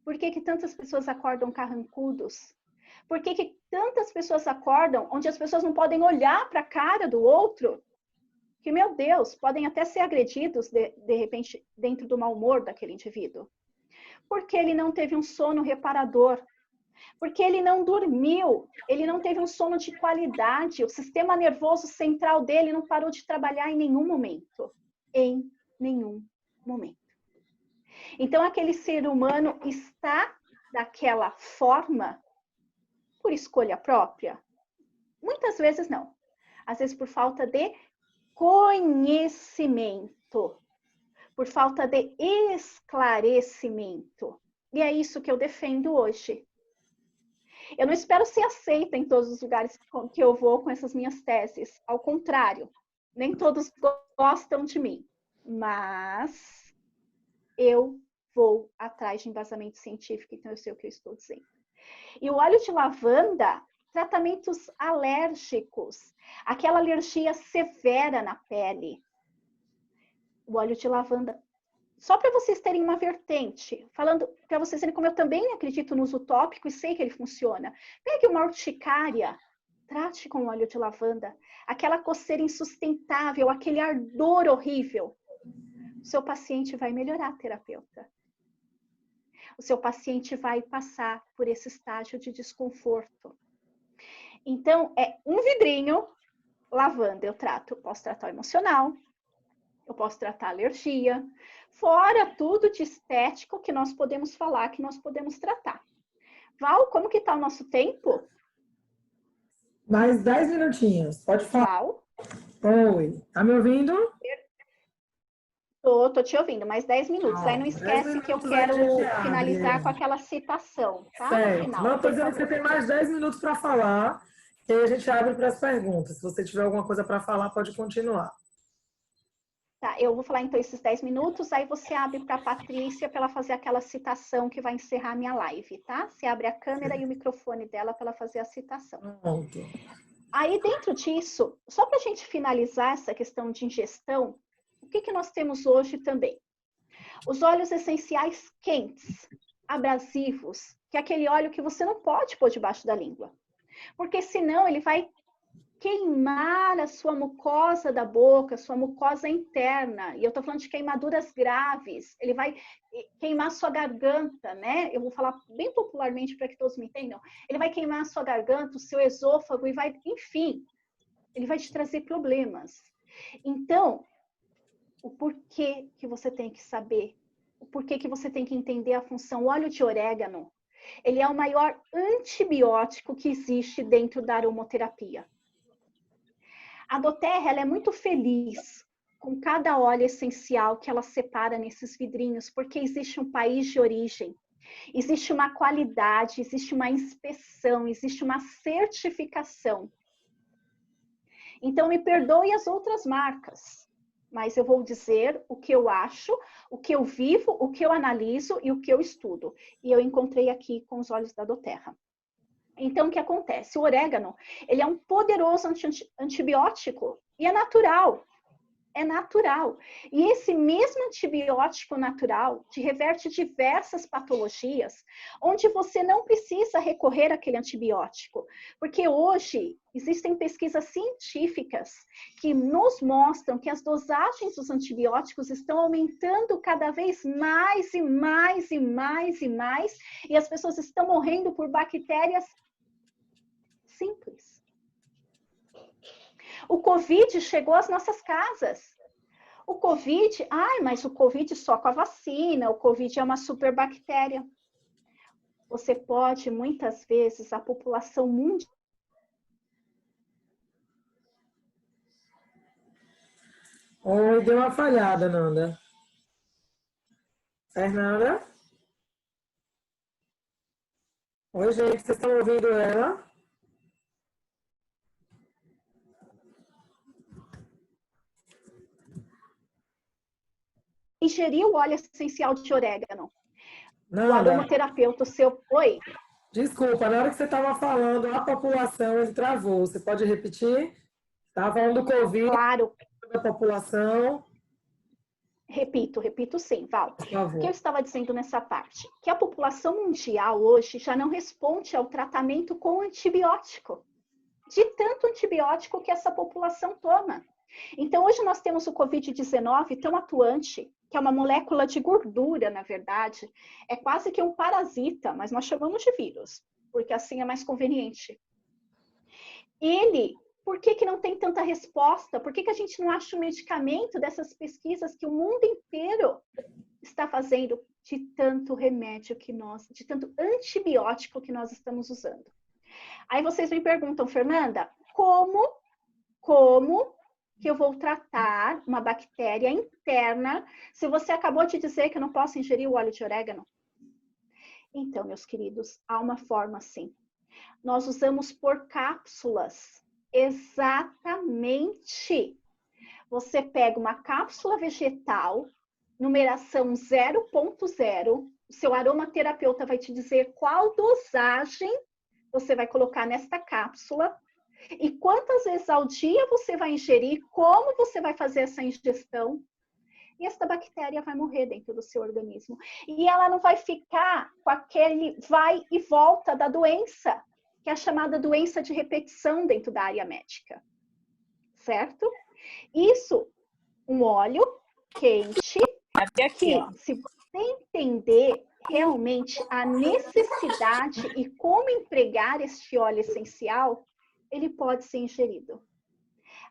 Por que tantas pessoas acordam carrancudos? Por que tantas pessoas acordam onde as pessoas não podem olhar para a cara do outro? Que, meu Deus, podem até ser agredidos, de repente, dentro do mau humor daquele indivíduo. Porque ele não teve um sono reparador. Porque ele não dormiu, ele não teve um sono de qualidade, o sistema nervoso central dele não parou de trabalhar em nenhum momento. Em nenhum momento. Então, aquele ser humano está daquela forma por escolha própria? Muitas vezes não. Às vezes por falta de conhecimento, por falta de esclarecimento. E é isso que eu defendo hoje. Eu não espero ser aceita em todos os lugares que eu vou com essas minhas teses. Ao contrário, nem todos gostam de mim. Mas eu vou atrás de embasamento científico, então eu sei o que eu estou dizendo. E o óleo de lavanda, tratamentos alérgicos, aquela alergia severa na pele. O óleo de lavanda, só para vocês terem uma vertente, falando para vocês verem como eu também acredito no uso tópico e sei que ele funciona. Pegue uma urticária, trate com óleo de lavanda, aquela coceira insustentável, aquele ardor horrível. O seu paciente vai melhorar, terapeuta. O seu paciente vai passar por esse estágio de desconforto. Então, é um vidrinho, lavanda eu trato. Eu posso tratar o emocional, eu posso tratar a alergia, fora tudo de estético que nós podemos falar, que nós podemos tratar. Val, como que está o nosso tempo? Mais 10 minutinhos, pode falar. Val? Oi, tá me ouvindo? Tô te ouvindo, mais 10 minutos. Aí não esquece que eu quero finalizar com aquela citação, tá? Certo. Final, Não, estou dizendo que você tem mais 10 minutos para falar, e aí a gente abre para as perguntas. Se você tiver alguma coisa para falar, pode continuar. Tá, eu vou falar então esses 10 minutos, aí você abre para a Patrícia para ela fazer aquela citação que vai encerrar a minha live, tá? Você abre a câmera e o microfone dela para ela fazer a citação. Pronto. Aí dentro disso, só para a gente finalizar essa questão de ingestão, o que nós temos hoje também? Os óleos essenciais quentes, abrasivos, que é aquele óleo que você não pode pôr debaixo da língua. Porque senão ele vai queimar a sua mucosa da boca, sua mucosa interna. E eu tô falando de queimaduras graves. Ele vai queimar a sua garganta, né? Eu vou falar bem popularmente para que todos me entendam. Ele vai queimar a sua garganta, o seu esôfago e vai, enfim, ele vai te trazer problemas. Então, o porquê que você tem que saber, o porquê que você tem que entender a função. O óleo de orégano, ele é o maior antibiótico que existe dentro da aromaterapia. A doTERRA, ela é muito feliz com cada óleo essencial que ela separa nesses vidrinhos, porque existe um país de origem, existe uma qualidade, existe uma inspeção, existe uma certificação. Então, me perdoe as outras marcas, mas eu vou dizer o que eu acho, o que eu vivo, o que eu analiso e o que eu estudo. E eu encontrei aqui com os óleos da doTERRA. Então, o que acontece? O orégano, ele é um poderoso antibiótico e é natural. É natural. E esse mesmo antibiótico natural te reverte diversas patologias, onde você não precisa recorrer àquele antibiótico. Porque hoje existem pesquisas científicas que nos mostram que as dosagens dos antibióticos estão aumentando cada vez mais e mais e mais e mais, e as pessoas estão morrendo por bactérias simples. O Covid chegou às nossas casas. O Covid, mas o Covid só com a vacina, o Covid é uma superbactéria. Você pode, muitas vezes, a população mundial. Oi, deu uma falhada, Nanda. Fernanda? Oi, gente, vocês estão ouvindo ela? Ingerir o óleo essencial de orégano. Nanda. O aromaterapeuta, o seu... Oi? Desculpa, na hora que você estava falando, a população, ele travou. Você pode repetir? Estava falando do Covid, claro. Da população. Repito sim, Val. O que eu estava dizendo nessa parte? Que a população mundial hoje já não responde ao tratamento com antibiótico. De tanto antibiótico que essa população toma. Então, hoje nós temos o Covid-19 tão atuante, que é uma molécula de gordura, na verdade. É quase que um parasita, mas nós chamamos de vírus. porque assim é mais conveniente. Por que não tem tanta resposta? Por que a gente não acha um medicamento dessas pesquisas que o mundo inteiro está fazendo de tanto remédio de tanto antibiótico que nós estamos usando? Aí vocês me perguntam, Fernanda, como que eu vou tratar uma bactéria interna se você acabou de dizer que eu não posso ingerir o óleo de orégano? Então, meus queridos, há uma forma sim. Nós usamos por cápsulas. Exatamente. Você pega uma cápsula vegetal, numeração 0.0, o seu aromaterapeuta vai te dizer qual dosagem você vai colocar nesta cápsula e quantas vezes ao dia você vai ingerir, como você vai fazer essa ingestão. E essa bactéria vai morrer dentro do seu organismo. E ela não vai ficar com aquele vai e volta da doença, que é a chamada doença de repetição dentro da área médica. Certo? Isso, um óleo quente, que se você entender realmente a necessidade e como empregar este óleo essencial, ele pode ser ingerido.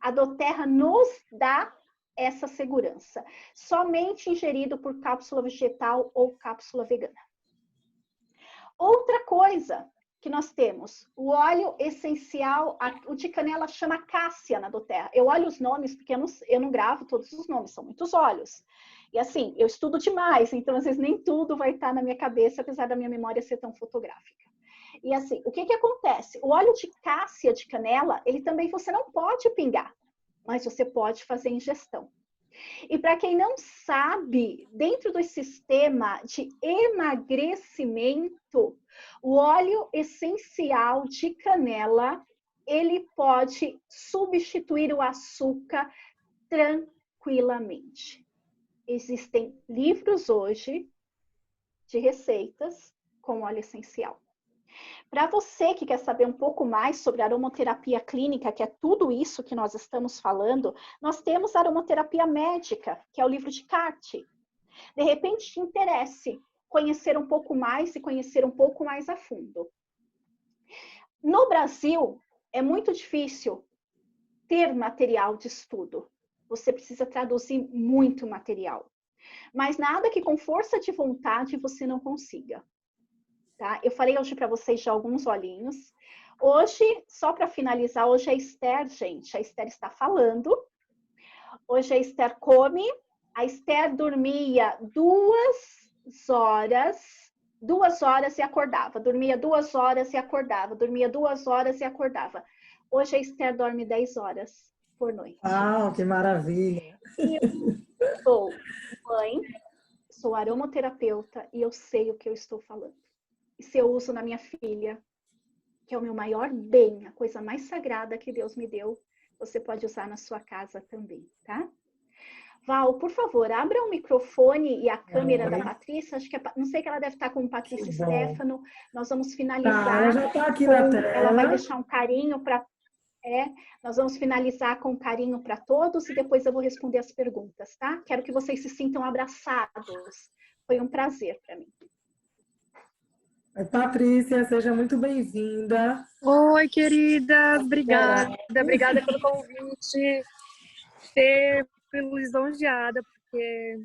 A doTERRA nos dá essa segurança. Somente ingerido por cápsula vegetal ou cápsula vegana. Outra coisa que nós temos, o óleo essencial, o de canela chama cássia na doTERRA. Eu olho os nomes porque eu não gravo todos os nomes, são muitos óleos. E assim, eu estudo demais, então às vezes nem tudo vai estar na minha cabeça, apesar da minha memória ser tão fotográfica. E assim, o que acontece? O óleo de cássia de canela, ele também você não pode pingar, mas você pode fazer ingestão. E para quem não sabe, dentro do sistema de emagrecimento, o óleo essencial de canela, ele pode substituir o açúcar tranquilamente. Existem livros hoje de receitas com óleo essencial. Para você que quer saber um pouco mais sobre aromaterapia clínica, que é tudo isso que nós estamos falando, nós temos a aromaterapia médica, que é o livro de Carte. De repente te interesse conhecer um pouco mais e conhecer um pouco mais a fundo. No Brasil, é muito difícil ter material de estudo. Você precisa traduzir muito material. Mas nada que com força de vontade você não consiga. Tá? Eu falei hoje para vocês de alguns olhinhos. Hoje, só para finalizar, hoje a Esther, gente, a Esther está falando. Hoje a Esther come. A Esther dormia 2 horas e acordava. Dormia 2 horas e acordava. Dormia 2 horas e acordava. Hoje a Esther dorme 10 horas por noite. Ah, que maravilha! Eu sou mãe, sou aromaterapeuta e eu sei o que eu estou falando. E se eu uso na minha filha, que é o meu maior bem, a coisa mais sagrada que Deus me deu, você pode usar na sua casa também, tá? Val, por favor, abra o microfone e a câmera da Patrícia. Acho que não sei que ela deve estar com Patrícia Stefano. Nós vamos finalizar. Tá, ela já está aqui na tela. Ela vai deixar um carinho para... nós vamos finalizar com carinho para todos e depois eu vou responder as perguntas, tá? Quero que vocês se sintam abraçados. Foi um prazer para mim. Patrícia, seja muito bem-vinda. Oi, queridas, obrigada. Obrigada pelo convite. Fê, fui lisonjeada, porque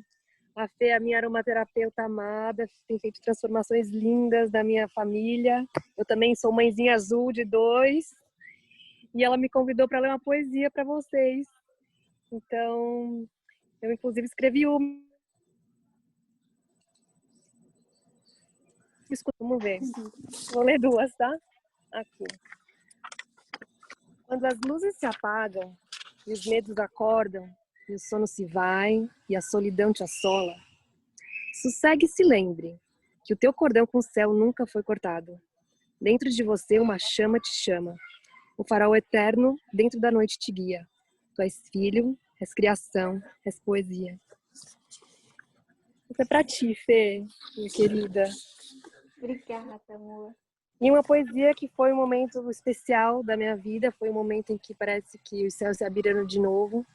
a Fê é a minha aromaterapeuta amada, tem feito transformações lindas da minha família. Eu também sou mãezinha azul de 2, e ela me convidou para ler uma poesia para vocês. Então, eu inclusive escrevi uma. Vamos ver. Vou ler 2, tá? Aqui. Quando as luzes se apagam e os medos acordam e o sono se vai e a solidão te assola, sossegue e se lembre que o teu cordão com o céu nunca foi cortado. Dentro de você uma chama te chama. O farol eterno dentro da noite te guia. Tu és filho, és criação, és poesia. Isso é pra ti, Fê, minha querida. Obrigada, amor. E uma poesia que foi um momento especial da minha vida, foi um momento em que parece que os céus se abriram de novo,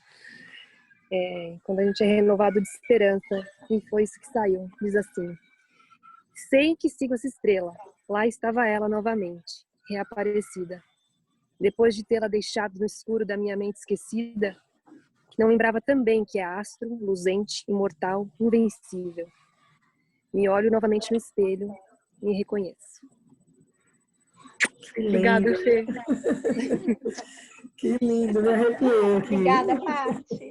quando a gente é renovado de esperança, e foi isso que saiu. Diz assim: sei que sigo essa estrela, Lá estava ela novamente, reaparecida. Depois de tê-la deixado no escuro da minha mente esquecida, que não lembrava também que é astro, luzente, imortal, invencível. Me olho novamente no espelho, me reconheço. Que Obrigada, lindo. Fê. Que lindo, me arrepiei aqui. Obrigada, Paty.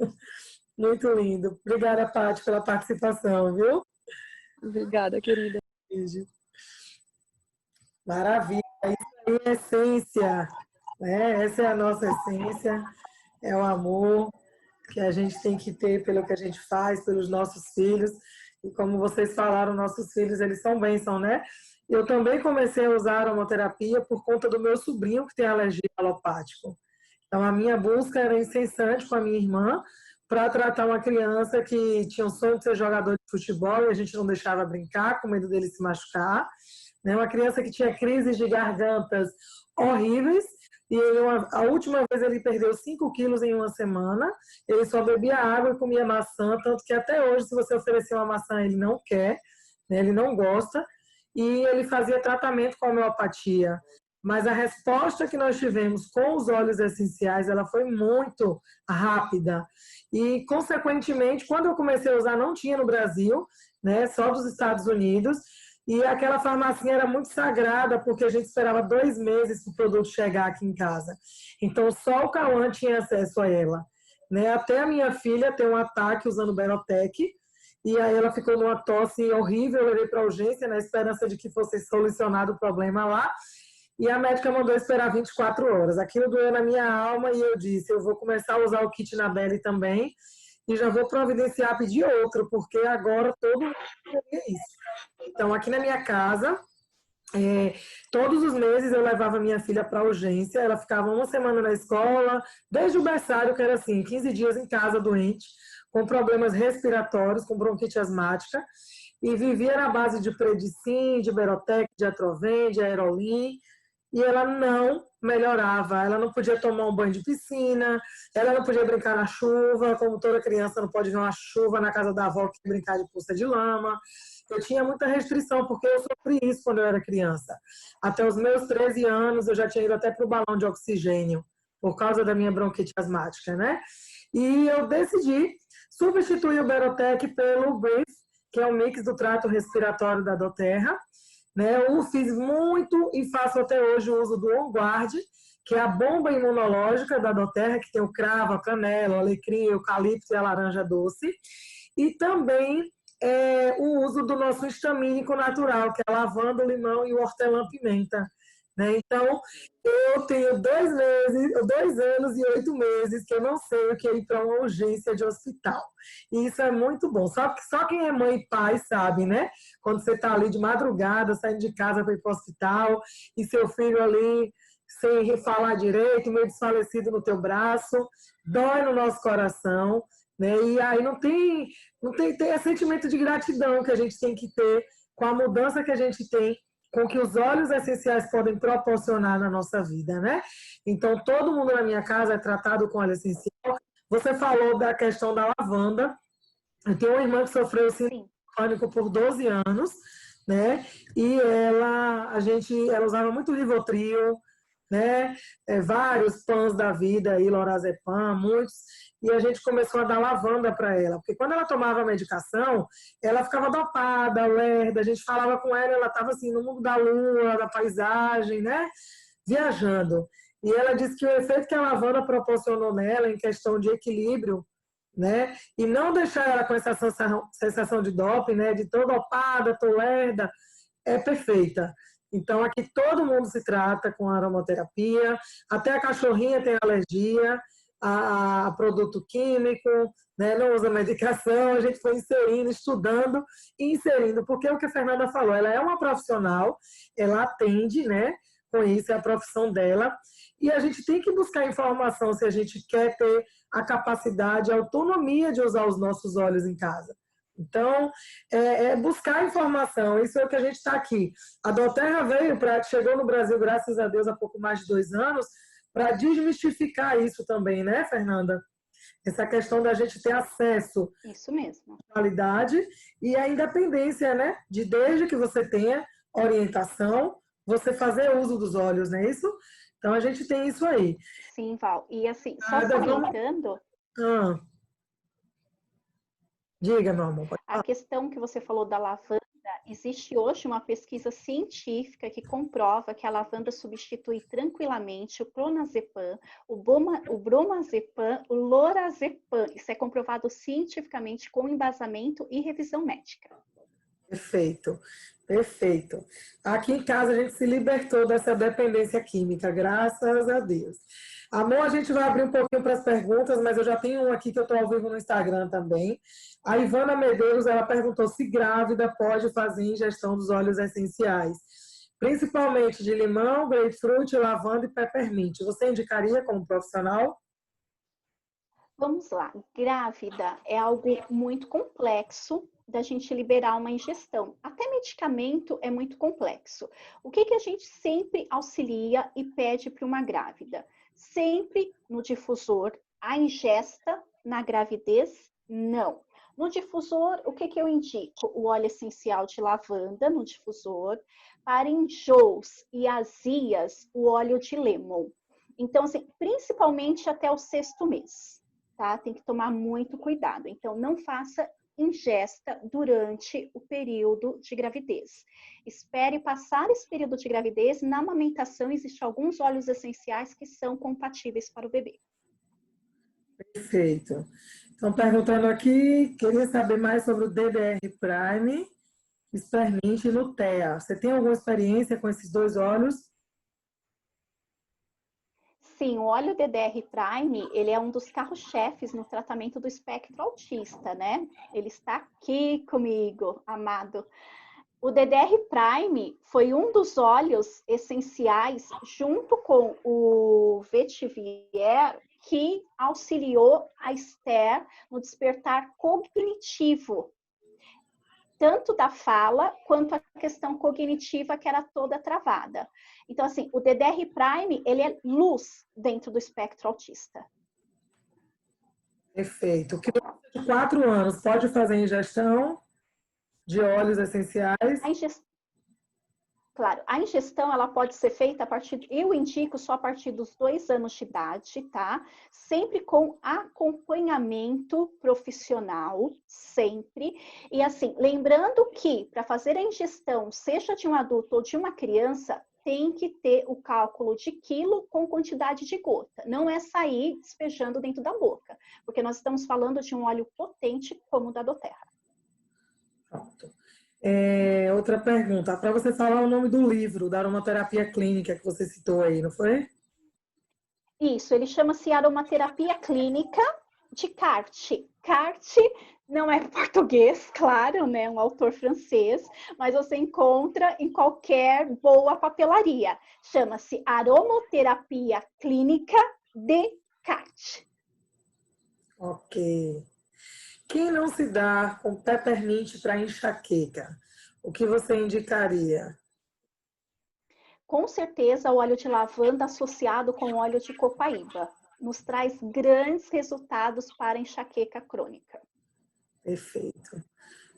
Muito lindo. Obrigada, Paty, pela participação, viu? Obrigada, querida. Beijo. Maravilha. Isso aí é essência, né? Essa é a nossa essência, é o amor que a gente tem que ter pelo que a gente faz, pelos nossos filhos. E como vocês falaram, nossos filhos, eles são bênção, né? Eu também comecei a usar a aromaterapia por conta do meu sobrinho que tem alergia alopática. Então, a minha busca era incessante com a minha irmã para tratar uma criança que tinha o sonho de ser jogador de futebol e a gente não deixava brincar, com medo dele se machucar. Né? Uma criança que tinha crises de gargantas horríveis e a última vez ele perdeu 5 quilos em uma semana. Ele só bebia água e comia maçã, tanto que até hoje, se você oferecer uma maçã, ele não quer, né? Ele não gosta. E ele fazia tratamento com homeopatia. Mas a resposta que nós tivemos com os óleos essenciais, ela foi muito rápida. E, consequentemente, quando eu comecei a usar, não tinha no Brasil, né? Só dos Estados Unidos. E aquela farmacinha era muito sagrada, porque a gente esperava 2 meses para o produto chegar aqui em casa. Então, só o Cauã tinha acesso a ela. Né? Até a minha filha tem um ataque usando o Berotec, e aí ela ficou numa tosse horrível, eu levei para urgência, na esperança de que fosse solucionado o problema lá. E a médica mandou esperar 24 horas. Aquilo doeu na minha alma e eu disse, eu vou começar a usar o kit Nabelli também, e já vou providenciar, pedir outro, porque agora todo mundo queria isso. Então, aqui na minha casa, todos os meses eu levava minha filha para urgência, ela ficava uma semana na escola, desde o berçário, que era assim, 15 dias em casa doente, com problemas respiratórios, com bronquite asmática, e vivia na base de Predicin, de Berotec, de Atroven, de Aerolim, e ela não melhorava, ela não podia tomar um banho de piscina, ela não podia brincar na chuva, como toda criança não pode ver uma chuva na casa da avó que brincar de poça de lama. Eu tinha muita restrição, porque eu sofri isso quando eu era criança. Até os meus 13 anos, eu já tinha ido até para o balão de oxigênio, por causa da minha bronquite asmática, né? E eu decidi substituir o Berotec pelo Breathe, que é o mix do trato respiratório da doTERRA. Né? Eu fiz muito e faço até hoje o uso do On Guard, que é a bomba imunológica da doTERRA, que tem o cravo, a canela, o alecrim, o eucalipto e a laranja doce. E também o uso do nosso histamínico natural, que é a lavanda, o limão e o hortelã-pimenta. Né? Então, eu tenho 2 anos e 8 meses que eu não sei o que é ir para uma urgência de hospital. E isso é muito bom. Só quem é mãe e pai sabe, né? Quando você está ali de madrugada, saindo de casa para ir para o hospital, e seu filho ali, sem falar direito, meio desfalecido no teu braço, dói no nosso coração. Né? E aí não tem sentimento de gratidão que a gente tem que ter com a mudança que a gente tem, com que os óleos essenciais podem proporcionar na nossa vida, né? Então, todo mundo na minha casa é tratado com óleo essencial. Você falou da questão da lavanda. Eu tenho uma irmã que sofreu síndrome pânico por 12 anos, né? E ela usava muito Rivotril, né? Vários pães da vida aí, lorazepam, muitos. E a gente começou a dar lavanda para ela, porque quando ela tomava a medicação, ela ficava dopada, lerda, a gente falava com ela estava assim, no mundo da lua, da paisagem, né? Viajando. E ela disse que o efeito que a lavanda proporcionou nela, em questão de equilíbrio, né? E não deixar ela com essa sensação de doping, né? De tô dopada, tô lerda, é perfeita. Então, aqui todo mundo se trata com aromaterapia, até a cachorrinha tem alergia a produto químico, né? Não usa medicação, a gente foi inserindo, estudando e inserindo, porque é o que a Fernanda falou, ela é uma profissional, ela atende, né? Com isso, é a profissão dela, e a gente tem que buscar informação se a gente quer ter a capacidade, a autonomia de usar os nossos óleos em casa. Então, buscar informação, isso é o que a gente está aqui. A doTERRA chegou no Brasil, graças a Deus, há pouco mais de 2 anos, para desmistificar isso também, né, Fernanda? Essa questão da gente ter acesso Isso mesmo. à qualidade e à independência, né? Desde que você tenha orientação você fazer uso dos óleos, não é isso? Então, a gente tem isso aí. Sim, Val. E assim, só Nada, salientando, Ah, diga, meu amor. a questão que você falou da lavanda, existe hoje uma pesquisa científica que comprova que a lavanda substitui tranquilamente o clonazepam, o bromazepam, o lorazepam. Isso é comprovado cientificamente com embasamento e revisão médica. Perfeito, perfeito. Aqui em casa a gente se libertou dessa dependência química, graças a Deus. Amor, a gente vai abrir um pouquinho para as perguntas, mas eu já tenho um aqui que eu estou ao vivo no Instagram também. A Ivana Medeiros, ela perguntou se grávida pode fazer ingestão dos óleos essenciais, principalmente de limão, grapefruit, lavanda e peppermint. Você indicaria como profissional? Vamos lá, grávida é algo muito complexo da gente liberar uma ingestão. Até medicamento é muito complexo. O que a gente sempre auxilia e pede para uma grávida? Sempre no difusor, a ingesta na gravidez, não. No difusor, o que eu indico? O óleo essencial de lavanda no difusor. Para enjoos e azias, o óleo de lemon. Então, assim, principalmente até o 6º mês. Tá? Tem que tomar muito cuidado. Então, não faça ingesta durante o período de gravidez. Espere passar esse período de gravidez. Na amamentação, existem alguns óleos essenciais que são compatíveis para o bebê. Perfeito. Estão perguntando aqui, queria saber mais sobre o DDR Prime, Spearmint e Nutea. Você tem alguma experiência com esses dois óleos? Sim, o óleo DDR Prime, ele é um dos carros-chefes no tratamento do espectro autista, né? Ele está aqui comigo, amado. O DDR Prime foi um dos óleos essenciais, junto com o Vetiver, que auxiliou a Esther no despertar cognitivo, tanto da fala quanto a questão cognitiva que era toda travada. Então, assim, o DDR Prime, ele é luz dentro do espectro autista. Perfeito. O criança de 4 anos pode fazer ingestão de óleos essenciais? Claro, a ingestão ela pode ser feita a partir, eu indico só a partir dos 2 anos de idade, tá? Sempre com acompanhamento profissional, sempre. E assim, lembrando que para fazer a ingestão, seja de um adulto ou de uma criança, tem que ter o cálculo de quilo com quantidade de gota. Não é sair despejando dentro da boca, porque nós estamos falando de um óleo potente como o da doTERRA. Pronto. Outra pergunta, para você falar o nome do livro da aromaterapia clínica que você citou aí, não foi? Isso, ele chama-se Aromaterapia Clínica de Carte. Carte não é português, claro, né? Um autor francês, mas você encontra em qualquer boa papelaria. Chama-se Aromaterapia Clínica de Carte. Ok. Quem não se dá com peppermint para enxaqueca? O que você indicaria? Com certeza, o óleo de lavanda associado com o óleo de copaíba nos traz grandes resultados para enxaqueca crônica. Perfeito.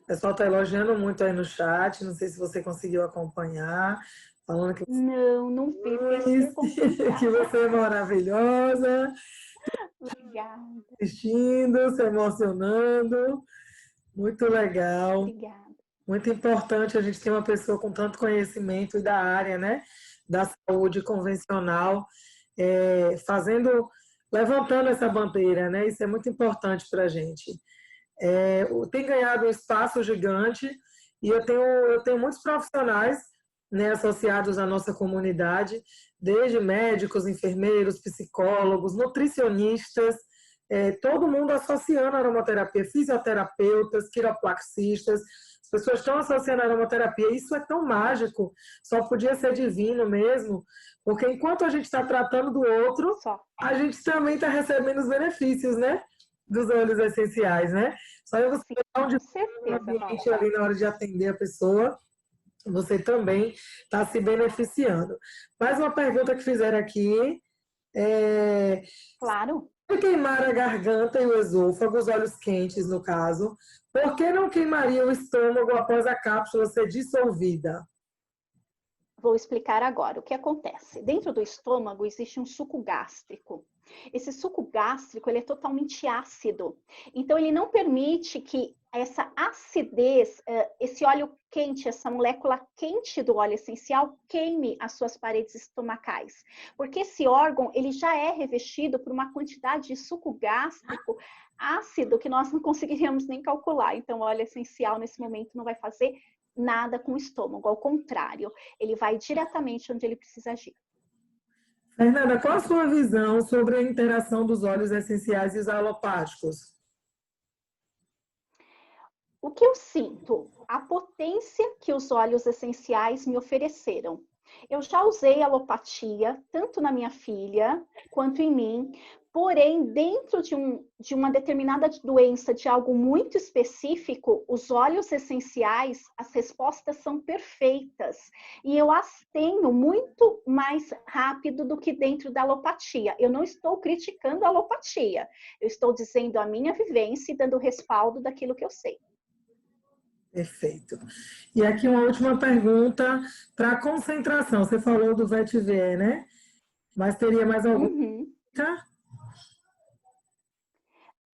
O pessoal está elogiando muito aí no chat, não sei se você conseguiu acompanhar, falando que Não vi, fiquei super contente. que você é maravilhosa, Obrigada. assistindo, se emocionando. Muito legal. Obrigada. Muito importante a gente ter uma pessoa com tanto conhecimento e da área, né, da saúde convencional, levantando essa bandeira, né? Isso é muito importante para a gente. Tem ganhado um espaço gigante e eu tenho muitos profissionais, né, associados à nossa comunidade, desde médicos, enfermeiros, psicólogos, nutricionistas, todo mundo associando a aromaterapia, fisioterapeutas, quiropraxistas, as pessoas estão associando a aromaterapia. Isso é tão mágico, só podia ser divino mesmo, porque enquanto a gente está tratando do outro, a gente também está recebendo os benefícios, né? Dos óleos essenciais, né? Só eu você dar um ambiente ali na hora de atender a pessoa, você também está se beneficiando. Mais uma pergunta que fizeram aqui. Claro. Se queimar a garganta e o esôfago, os olhos quentes, no caso, por que não queimaria o estômago após a cápsula ser dissolvida? Vou explicar agora o que acontece. Dentro do estômago existe um suco gástrico. Esse suco gástrico, ele é totalmente ácido. Então, ele não permite que essa acidez, esse óleo quente, essa molécula quente do óleo essencial queime as suas paredes estomacais. Porque esse órgão, ele já é revestido por uma quantidade de suco gástrico ácido que nós não conseguiríamos nem calcular. Então, o óleo essencial, nesse momento, não vai fazer nada com o estômago. Ao contrário, ele vai diretamente onde ele precisa agir. Fernanda, qual a sua visão sobre a interação dos óleos essenciais e os alopáticos? O que eu sinto? A potência que os óleos essenciais me ofereceram. Eu já usei alopatia, tanto na minha filha quanto em mim, porém, dentro de uma determinada doença, de algo muito específico, os óleos essenciais, as respostas são perfeitas. E eu as tenho muito mais rápido do que dentro da alopatia. Eu não estou criticando a alopatia, eu estou dizendo a minha vivência e dando respaldo daquilo que eu sei. Perfeito. E aqui uma última pergunta para concentração. Você falou do vetiver, né? Mas teria mais alguma?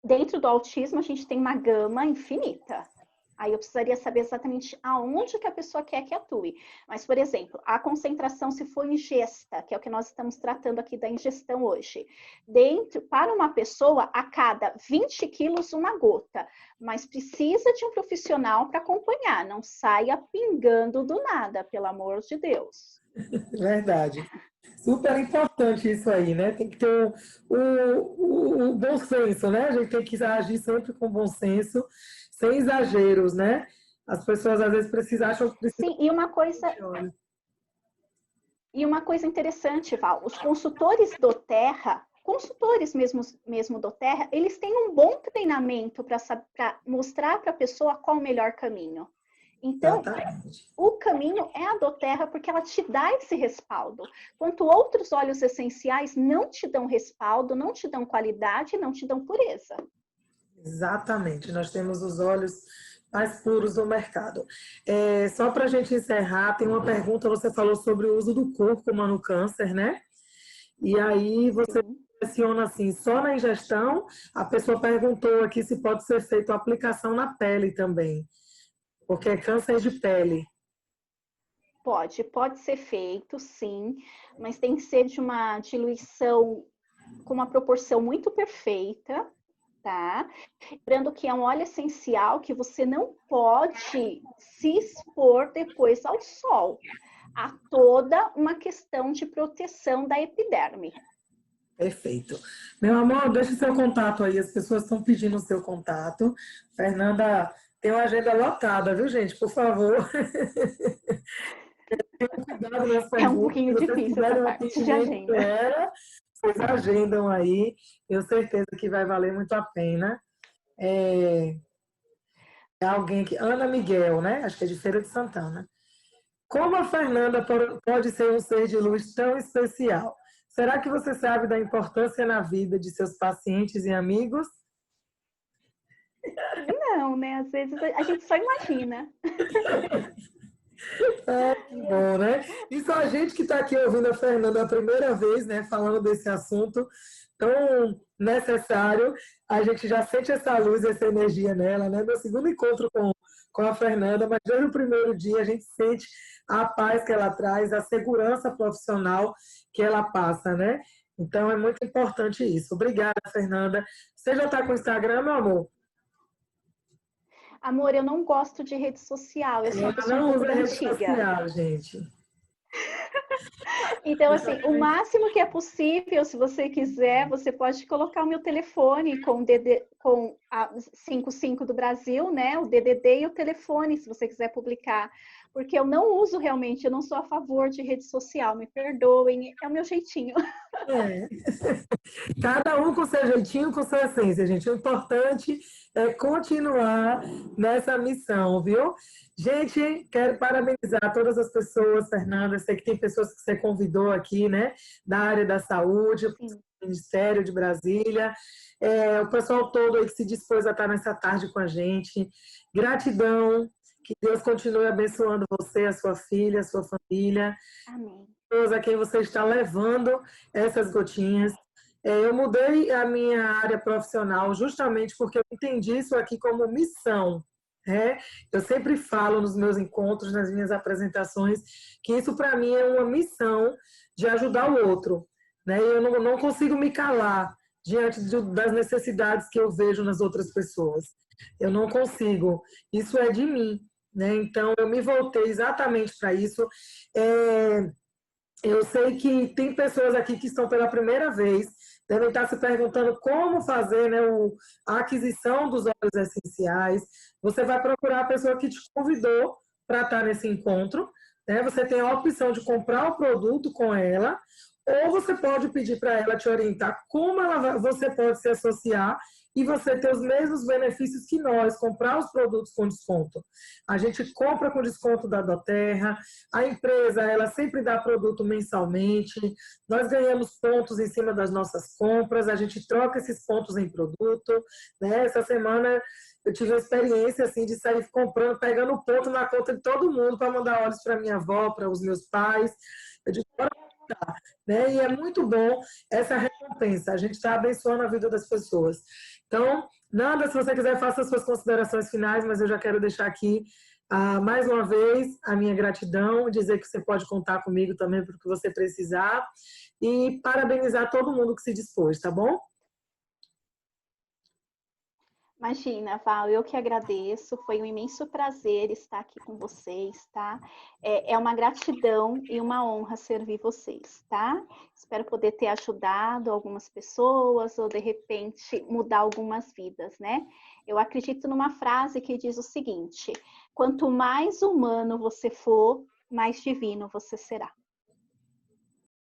Dentro do autismo, a gente tem uma gama infinita. Aí eu precisaria saber exatamente aonde que a pessoa quer que atue. Mas, por exemplo, a concentração, se for ingesta, que é o que nós estamos tratando aqui da ingestão hoje, para uma pessoa, a cada 20 quilos, uma gota. Mas precisa de um profissional para acompanhar. Não saia pingando do nada, pelo amor de Deus. Verdade. Super importante isso aí, né? Tem que ter o bom senso, né? A gente tem que agir sempre com bom senso, sem exageros, né? As pessoas às vezes acham que precisam... Sim, e uma coisa interessante, Val, os consultores do Terra, consultores mesmo do Terra, eles têm um bom treinamento para mostrar para a pessoa qual o melhor caminho. Então, o caminho é a do Terra porque ela te dá esse respaldo. Enquanto outros óleos essenciais não te dão respaldo, não te dão qualidade, não te dão pureza. Exatamente, nós temos os óleos mais puros do mercado. Só para a gente encerrar, tem uma pergunta, você falou sobre o uso do cúrcuma no câncer, né? E aí você menciona assim, só na ingestão, a pessoa perguntou aqui se pode ser feita a aplicação na pele também. Porque é câncer de pele. Pode ser feito, sim, mas tem que ser de uma diluição com uma proporção muito perfeita, tá? Lembrando que é um óleo essencial que você não pode se expor depois ao sol. Há toda uma questão de proteção da epiderme. Perfeito. Meu amor, deixa o seu contato aí, as pessoas estão pedindo o seu contato. Fernanda... Tem uma agenda lotada, viu, gente? Por favor. Tenham cuidado nas perguntas. É um pouquinho difícil essa parte de agenda. Vocês agendam aí. Tenho certeza que vai valer muito a pena. Alguém que... Ana Miguel, né? Acho que é de Feira de Santana. Como a Fernanda pode ser um ser de luz tão especial? Será que você sabe da importância na vida de seus pacientes e amigos? Não, né? Às vezes a gente só imagina. Que bom, né? E só a gente que está aqui ouvindo a Fernanda a primeira vez, né? Falando desse assunto tão necessário, a gente já sente essa luz, essa energia nela, né? Meu segundo encontro com a Fernanda, mas desde o primeiro dia a gente sente a paz que ela traz, a segurança profissional que ela passa, né? Então é muito importante isso. Obrigada, Fernanda. Você já está com o Instagram, meu amor? Amor, eu não gosto de rede social, eu sou uma pessoa não um pouco rede antiga. Social, gente. Então, assim, o máximo que é possível, se você quiser, você pode colocar o meu telefone com a 55 do Brasil, né? O DDD e o telefone, se você quiser publicar. Porque eu não uso realmente, eu não sou a favor de rede social, me perdoem, é o meu jeitinho. Cada um com seu jeitinho, com sua essência, gente. O importante é continuar nessa missão, viu? Gente, quero parabenizar todas as pessoas, Fernanda. Sei que tem pessoas que você convidou aqui, né? Da área da saúde, do Ministério de Brasília. O pessoal todo aí que se dispôs a estar nessa tarde com a gente. Gratidão. Que Deus continue abençoando você, a sua filha, a sua família, Amém. pessoas a quem você está levando essas gotinhas. Eu mudei a minha área profissional justamente porque eu entendi isso aqui como missão. Né? Eu sempre falo nos meus encontros, nas minhas apresentações, que isso para mim é uma missão de ajudar o outro. Né? E eu não consigo me calar diante das necessidades que eu vejo nas outras pessoas. Eu não consigo. Isso é de mim. Né? Então, eu me voltei exatamente para isso. Eu sei que tem pessoas aqui que estão pela primeira vez, devem estar se perguntando como fazer, né, a aquisição dos óleos essenciais. Você vai procurar a pessoa que te convidou para estar nesse encontro. Né? Você tem a opção de comprar o produto com ela, ou você pode pedir para ela te orientar como você pode se associar e você ter os mesmos benefícios que nós, comprar os produtos com desconto. A gente compra com desconto da Doterra, a empresa ela sempre dá produto mensalmente, nós ganhamos pontos em cima das nossas compras, a gente troca esses pontos em produto. Né? Essa semana eu tive a experiência assim, de sair comprando, pegando ponto na conta de todo mundo para mandar óleos para minha avó, para os meus pais. Eu digo, bora comprar. Né? E é muito bom essa recompensa, a gente está abençoando a vida das pessoas. Então, Nanda, se você quiser, faça as suas considerações finais, mas eu já quero deixar aqui, mais uma vez, a minha gratidão, dizer que você pode contar comigo também para o que você precisar e parabenizar todo mundo que se dispôs, tá bom? Imagina, Val, eu que agradeço, foi um imenso prazer estar aqui com vocês, tá? É uma gratidão e uma honra servir vocês, tá? Espero poder ter ajudado algumas pessoas ou, de repente, mudar algumas vidas, né? Eu acredito numa frase que diz o seguinte: quanto mais humano você for, mais divino você será.